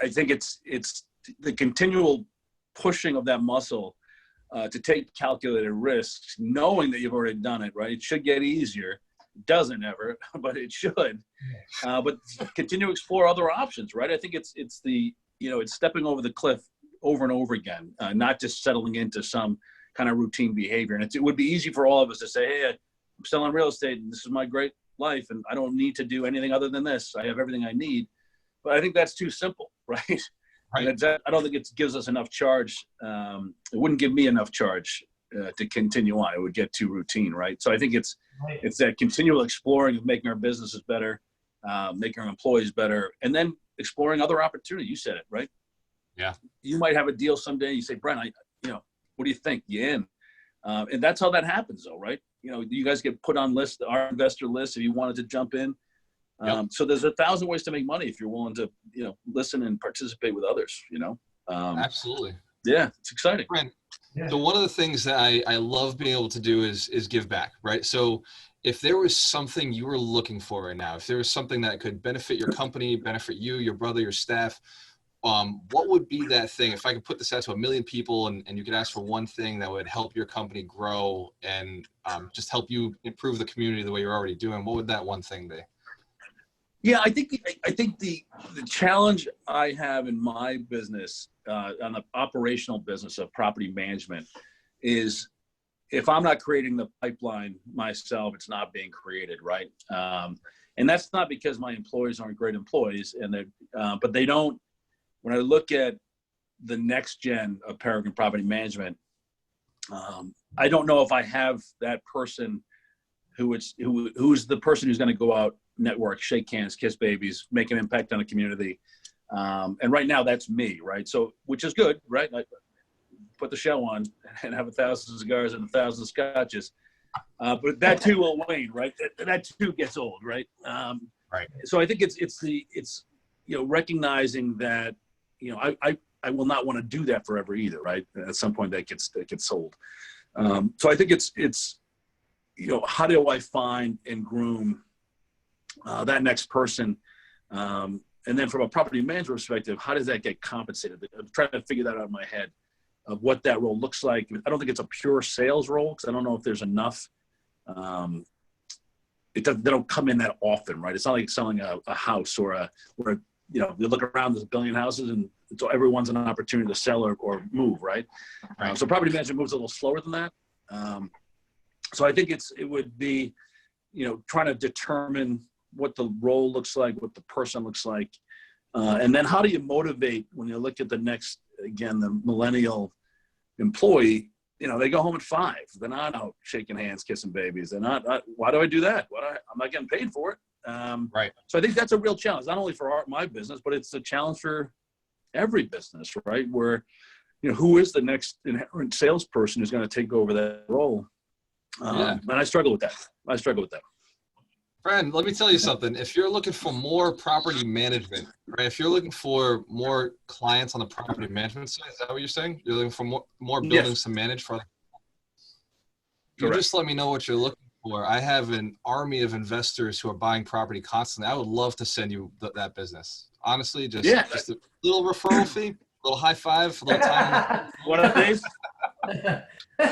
think it's the continual pushing of that muscle to take calculated risks, knowing that you've already done it, right? It should get easier. It doesn't ever, but it should. But continue to explore other options, right? I think it's stepping over the cliff over and over again, not just settling into some kind of routine behavior. And it would be easy for all of us to say, hey, I'm selling real estate and this is my great life and I don't need to do anything other than this. I have everything I need. But I think that's too simple, right? I don't think it gives us enough charge. It wouldn't give me enough charge to continue on. It would get too routine, right? So I think it's that continual exploring of making our businesses better, making our employees better, and then exploring other opportunities. You said it, right? Yeah. You might have a deal someday. You say, Brent, what do you think? You in? And that's how that happens, though, right? You guys get put on our investor list if you wanted to jump in. So there's 1,000 ways to make money if you're willing to, listen and participate with others. Absolutely. Yeah, it's exciting. Brent, so one of the things that I love being able to do is give back, right? So if there was something you were looking for right now, if there was something that could benefit your company, benefit you, your brother, your staff, what would be that thing? If I could put this out to 1 million people and you could ask for one thing that would help your company grow and just help you improve the community the way you're already doing, what would that one thing be? Yeah, I think the challenge I have in my business, on the operational business of property management, is if I'm not creating the pipeline myself, it's not being created, right? And that's not because my employees aren't great employees, but they don't. When I look at the next gen of Peregrine Property Management, I don't know if I have that person who's the person who's going to go out, network, shake hands, kiss babies, make an impact on the community. And right now that's me, right? So, which is good, right? I put the show on and have 1,000 cigars and 1,000 scotches. But that too will wane, right? That too gets old, right? Right. So I think it's recognizing that, I will not want to do that forever either, right? At some point that gets sold. So I think it's how do I find and groom that next person? And then from a property management perspective, how does that get compensated? I'm trying to figure that out in my head of what that role looks like. I don't think it's a pure sales role because I don't know if there's enough. They don't come in that often, right? It's not like selling a house or you look around, there's a billion houses and so everyone's an opportunity to sell or move, right? So property management moves a little slower than that. So I think it would be, trying to determine what the role looks like, what the person looks like. And then how do you motivate when you look at the next, again, the millennial employee, they go home at 5. They're not out shaking hands, kissing babies. They're not, why do I do that? I'm not getting paid for it. Right. So I think that's a real challenge, not only for my business, but it's a challenge for every business, right? Where, who is the next inherent salesperson who's going to take over that role? And I struggle with that. Friend, let me tell you something. If you're looking for more property management, right? If you're looking for more clients on the property management side, is that what you're saying? You're looking for more buildings to manage for? You just let me know what you're looking for. I have an army of investors who are buying property constantly. I would love to send you that business. Honestly, just a little referral fee, a little high five, a little time. What are these?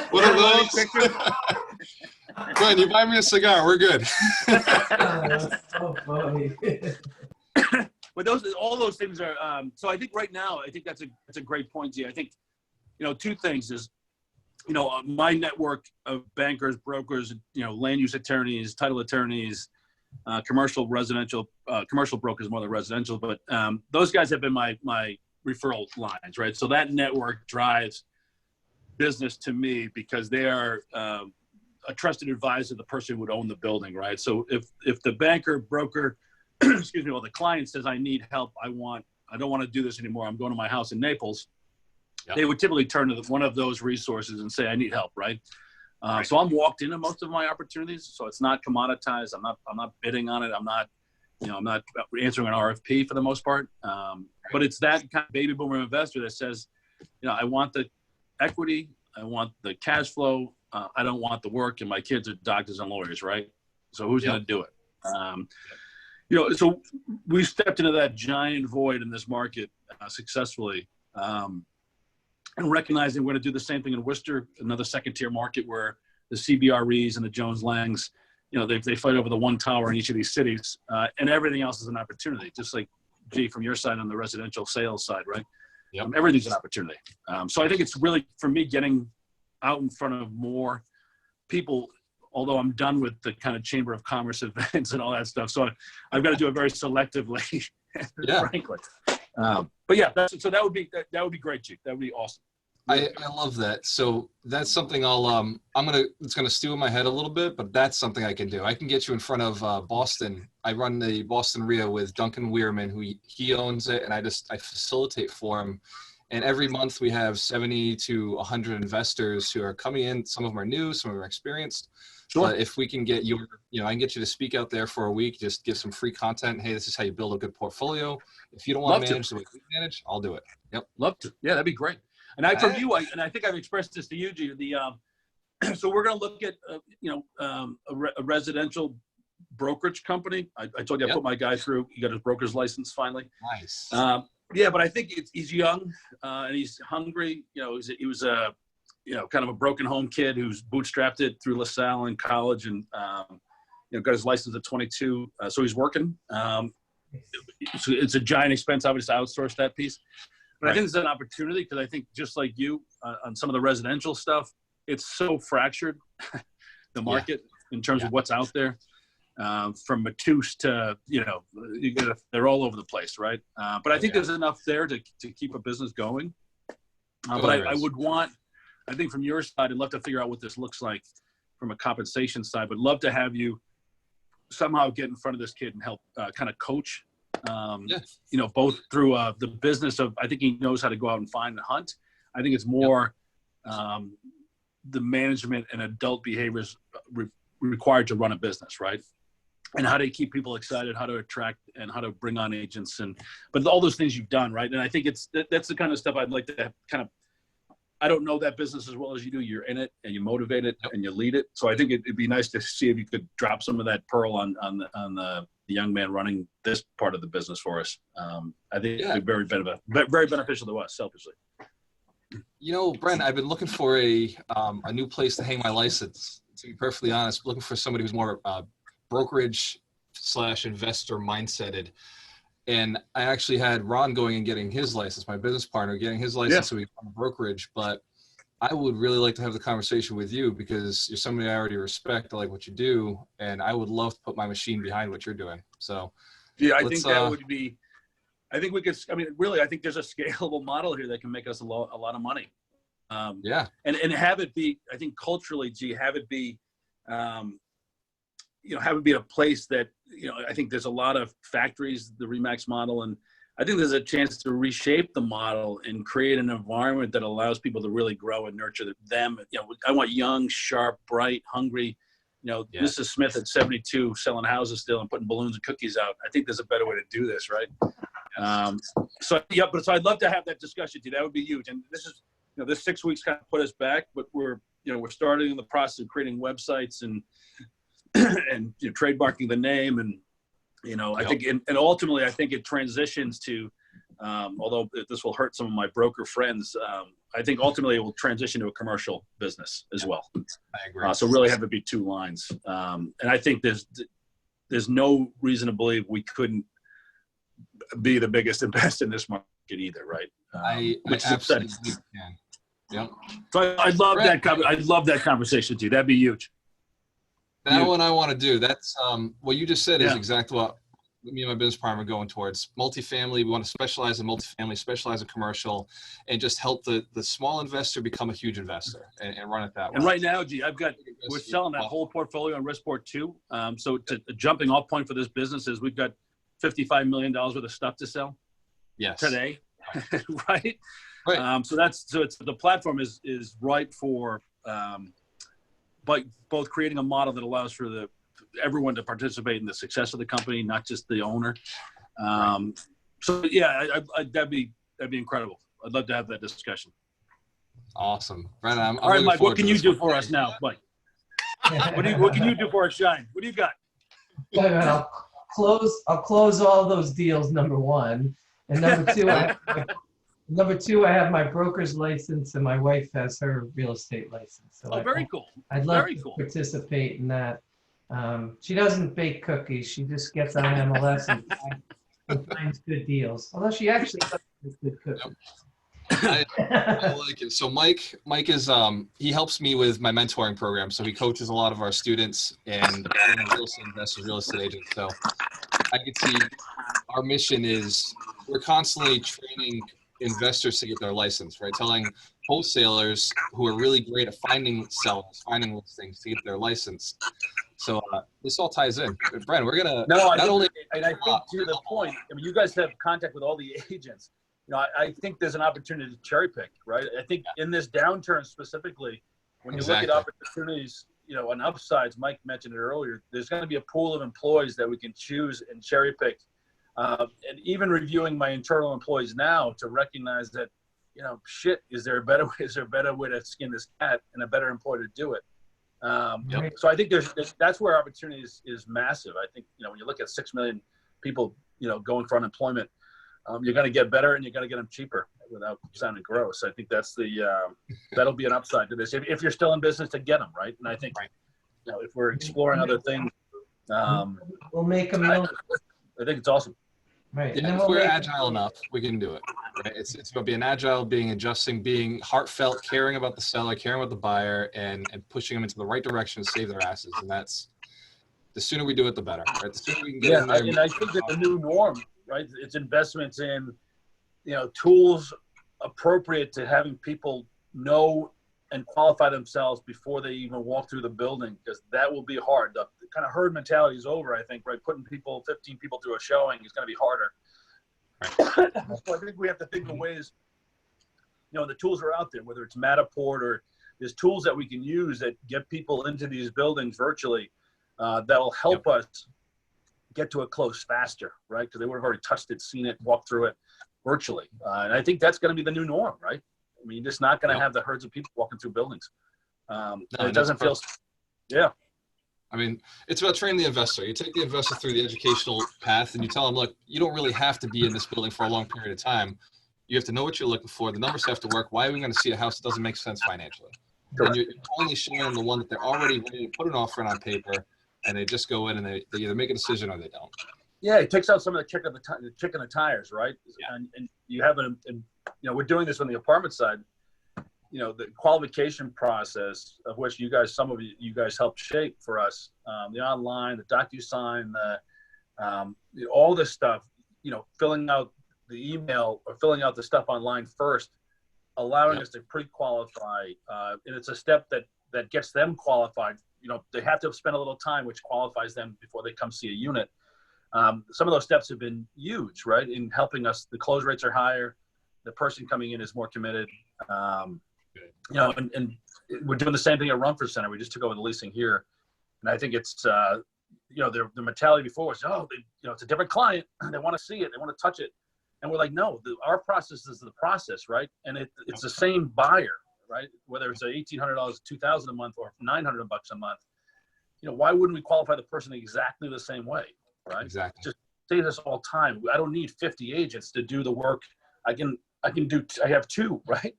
What are those? Glenn, you buy me a cigar. We're good. That's so funny. But all those things are. So I think right now, I think that's a great point, G. I think, two things is, my network of bankers, brokers, land use attorneys, title attorneys, commercial brokers more than residential, but those guys have been my referral lines, right? So that network drives business to me because they are a trusted advisor, the person who would own the building, right? So if the banker, broker, excuse me, well, the client says, I need help, I don't want to do this anymore, I'm going to my house in Naples, they would typically turn to one of those resources and say, I need help, right? So I'm walked into most of my opportunities, so it's not commoditized. I'm not bidding on it. I'm not answering an RFP for the most part. But it's that kind of baby boomer investor that says, I want the equity, I want the cash flow, I don't want the work, and my kids are doctors and lawyers, right? So who's going to do it? So we stepped into that giant void in this market successfully, and recognizing we're going to do the same thing in Worcester, another second-tier market where the CBREs and the Jones Langs, they fight over the one tower in each of these cities, and everything else is an opportunity, just like, G, from your side on the residential sales side, right? Yep. Everything's an opportunity. So I think it's really, for me, getting out in front of more people, although I'm done with the kind of Chamber of Commerce events and all that stuff. So I've got to do it very selectively, frankly. But yeah, that would be great, G. That would be awesome. I love that. So that's something it's gonna stew in my head a little bit, but that's something I can do. I can get you in front of Boston. I run the Boston RIA with Duncan Weirman, who he owns it, and I facilitate for him. And every month we have 70 to 100 investors who are coming in. Some of them are new, some of them are experienced. Sure. But if we can get I can get you to speak out there for a week, just give some free content. Hey, this is how you build a good portfolio. If you don't want to manage the way we manage, I'll do it. Yep. Love to. Yeah, that'd be great. And I think I've expressed this to you, G. So we're going to look at, a residential brokerage company. I told you I put my guy through. He got his broker's license finally. Nice. But I think he's young and he's hungry. He was a kind of a broken home kid who's bootstrapped it through LaSalle in college and got his license at 22. So he's working. So it's a giant expense, obviously, to outsource that piece. But I think it's an opportunity because I think just like you on some of the residential stuff, it's so fractured, the market in terms of what's out there, from Matouche to, they're all over the place, right? But I think there's enough there to keep a business going. But I think from your side, I'd love to figure out what this looks like from a compensation side, but love to have you somehow get in front of this kid and help kind of coach. Both through the business of, I think he knows how to go out and find and hunt. I think it's more the management and adult behaviors required to run a business, right? And how to keep people excited, how to attract and how to bring on agents, but all those things you've done, right? And I think that's the kind of stuff I'd like to kind of. I don't know that business as well as you do. You're in it and you motivate it and you lead it. So I think it'd be nice to see if you could drop some of that pearl on the young man running this part of the business for us. I think it'd be very beneficial to us selfishly. Brent, I've been looking for a new place to hang my license. To be perfectly honest, looking for somebody who's more brokerage / investor mindseted. And I actually had Ron going and getting his license, my business partner getting his license so we can become a brokerage. But I would really like to have the conversation with you because you're somebody I already respect. I like what you do. And I would love to put my machine behind what you're doing. So yeah, I think that would be, I think we could, I mean, really, I think there's a scalable model here that can make us a lot of money. Yeah. And have it be, I think culturally, have it be, have it be a place that, I think there's a lot of factories, the Remax model, and I think there's a chance to reshape the model and create an environment that allows people to really grow and nurture them. I want young, sharp, bright, hungry, Mrs. Smith at 72 selling houses still and putting balloons and cookies out. I think there's a better way to do this, right? So I'd love to have that discussion with you. That would be huge. And this is, this 6 weeks kind of put us back, but we're starting in the process of creating websites and trademarking the name. And, I think, and ultimately, I think it transitions to, although this will hurt some of my broker friends, I think ultimately it will transition to a commercial business as well. I agree. So really have it be two lines. And I think there's no reason to believe we couldn't be the biggest and best in this market either, right? I absolutely can. Yep. So I'd love I'd love that conversation too. That'd be huge. That one I want to do. That's what you just said is exactly what me and my business partner are going towards. Multifamily. We want to specialize in multifamily, specialize in commercial, and just help the small investor become a huge investor and run it that way. And right now, we're selling that whole portfolio on Riskport too. So a jumping off point for this business is we've got $55 million worth of stuff to sell. Yes. Today, right? Right. So the platform is ripe for, but both creating a model that allows for everyone to participate in the success of the company, not just the owner. So yeah, that'd be incredible. I'd love to have that discussion. Awesome, Brendan. All right, Mike. What can you do for us now, Mike? What can you do for us, Schein? What do you got? I'll close all those deals. Number one, and number two, I have my broker's license, and my wife has her real estate license. So very cool. I'd love to participate in that. She doesn't bake cookies. She just gets on MLS and finds good deals. Although she actually does make good cookies. I like it. So Mike is he helps me with my mentoring program. So he coaches a lot of our students and real estate investors, real estate agents. So I can see our mission is we're constantly training investors to get their license, right? Telling wholesalers who are really great at finding sellers, finding listings to get their license. So this all ties in. Brendan, we're gonna I think to the point. I mean, you guys have contact with all the agents. I think there's an opportunity to cherry pick, right? I think in this downturn specifically, when you look at opportunities, on upsides, Mike mentioned it earlier, there's going to be a pool of employees that we can choose and cherry pick. And even reviewing my internal employees now to recognize that, is there a better way to skin this cat and a better employee to do it? So I think that's where opportunity is massive. I think, when you look at 6 million people, going for unemployment, you're going to get better and you're going to get them cheaper without sounding gross. I think that's that'll be an upside to this if you're still in business to get them, right? And I think, if we're exploring other things, we'll make them. I think it's awesome. Right. Yeah, if we're agile enough, we can do it. Right? It's about being agile, being adjusting, being heartfelt, caring about the seller, caring about the buyer, and pushing them into the right direction to save their asses. And that's the sooner we do it, the better. Right? The sooner we can get in there. And I think that the new norm, right? It's investments in, tools appropriate to having people know and qualify themselves before they even walk through the building, because that will be hard. The kind of herd mentality is over, I think, right? Putting 15 people through a showing is going to be harder. Right. So I think we have to think of ways, the tools are out there, whether it's Matterport or there's tools that we can use that get people into these buildings virtually that'll help us get to a close faster, right? Because they would have already touched it, seen it, walked through it virtually. And I think that's going to be the new norm, right? I mean, you're just not going to have the herds of people walking through buildings. It doesn't feel, I mean, it's about training the investor. You take the investor through the educational path and you tell them, look, you don't really have to be in this building for a long period of time. You have to know what you're looking for. The numbers have to work. Why are we going to see a house that doesn't make sense financially? And you're only showing them the one that they're already ready to put an offer in on paper, and they just go in and they either make a decision or they don't. Yeah, it takes out some of the kick in the tires, right? Yeah. And you have we're doing this on the apartment side. The qualification process of which some of you guys helped shape for us, the online, the DocuSign, all this stuff, filling out the email or filling out the stuff online first, allowing us to pre-qualify. And it's a step that gets them qualified. They have to spend a little time, which qualifies them before they come see a unit. Some of those steps have been huge, right? In helping us, the close rates are higher. The person coming in is more committed. And we're doing the same thing at Rumford Center. We just took over the leasing here. And I think it's, the mentality before was, it's a different client. They want to see it. They want to touch it. And we're like, no, our process is the process, right? And it's the same buyer, right? Whether it's $1,800, $2,000 a month, or $900 a month. Why wouldn't we qualify the person exactly the same way, right? Exactly. Just say this all the time. I don't need 50 agents to do the work. I have 2, right?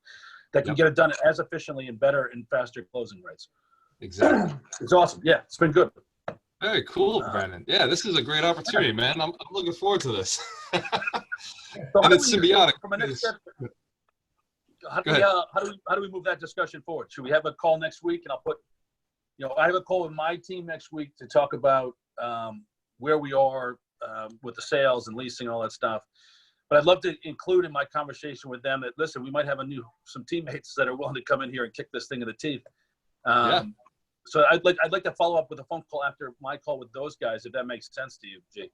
That can get it done as efficiently and better and faster closing rates. Exactly. It's awesome. Yeah, it's been good. Very cool, Brendan. Yeah, this is a great opportunity, man. I'm looking forward to this. And it's symbiotic. How do we move that discussion forward? Should we have a call next week? And I'll put, I have a call with my team next week to talk about where we are with the sales and leasing and all that stuff. But I'd love to include in my conversation with them that, listen, we might have some teammates that are willing to come in here and kick this thing in the teeth. So I'd like to follow up with a phone call after my call with those guys, if that makes sense to you, G.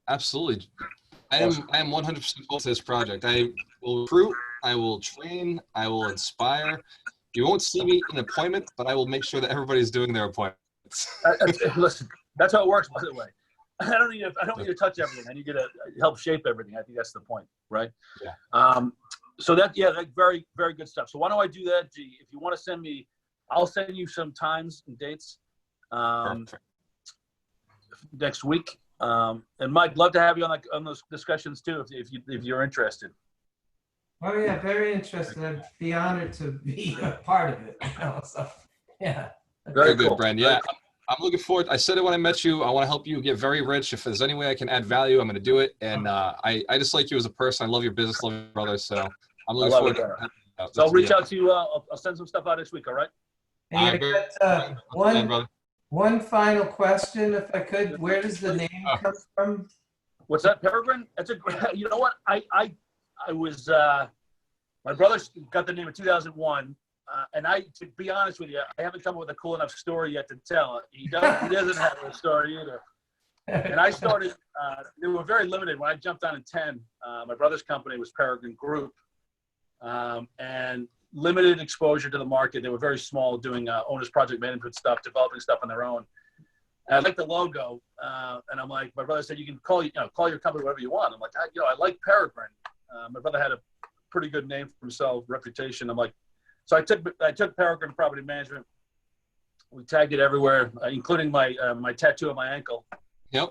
Absolutely. I am 100% full to this project. I will recruit, I will train, I will inspire. You won't see me in an appointment, but I will make sure that everybody's doing their appointments. Listen, that's how it works, by the way. I don't need to touch everything. I need you to help shape everything. I think that's the point, right? Yeah. So that's very, very good stuff. So why don't I do that, G? If you want to send me, I'll send you some times and dates next week. And Mike, love to have you on those discussions too, if you're interested. Oh yeah, very interested. I'd be honored to be a part of it. So yeah. Very good, Brendan. Yeah, I'm looking forward. I said it when I met you. I want to help you get very rich. If there's any way I can add value, I'm going to do it. And I just like you as a person. I love your business, love your brother. So I'm looking forward to it. So I'll reach out to you. I'll send some stuff out next week. All right. Hey, I got one final question, if I could. Where does the name come from? What's that, Peregrine? That's a great. You know what? I was my brother got the name in 2001, and to be honest with you, I haven't come up with a cool enough story yet to tell. He doesn't have a story either. And I started. They were very limited when I jumped on in 10. My brother's company was Peregrine Group, and limited exposure to the market. They were very small, doing owner's project management stuff, developing stuff on their own. And I like the logo, and I'm like, my brother said, you can call your company whatever you want. I'm like, I like Peregrine. My brother had a pretty good name for himself, reputation. I'm like, so I took Peregrine Property Management. We tagged it everywhere, including my tattoo on my ankle. Yep.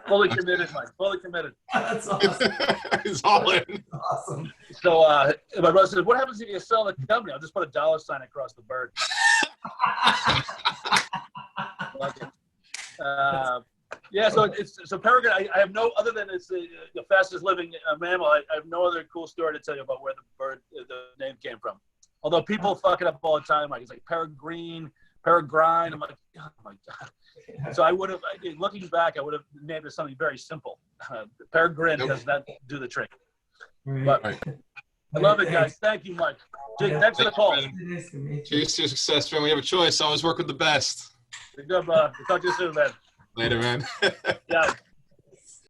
Fully committed, Mike. Fully committed. That's awesome. He's all in. That's awesome. So my brother said, what happens if you sell the company? I'll just put a $sign across the bird. Yeah, so Peregrine, I have no, other than it's the fastest living mammal, I have no other cool story to tell you about where the name came from. Although people fuck it up all the time. Like, it's like Peregrine. I'm like, oh my God. So I would have, looking back, I would have named it something very simple. Peregrine does not do the trick. But I love it, guys. Thank you, Mike. Thanks for the call. Nice to meet you. Cheers to your success, man. We have a choice. Always work with the best. Good, we'll talk to you soon, man. Later, man. Yeah.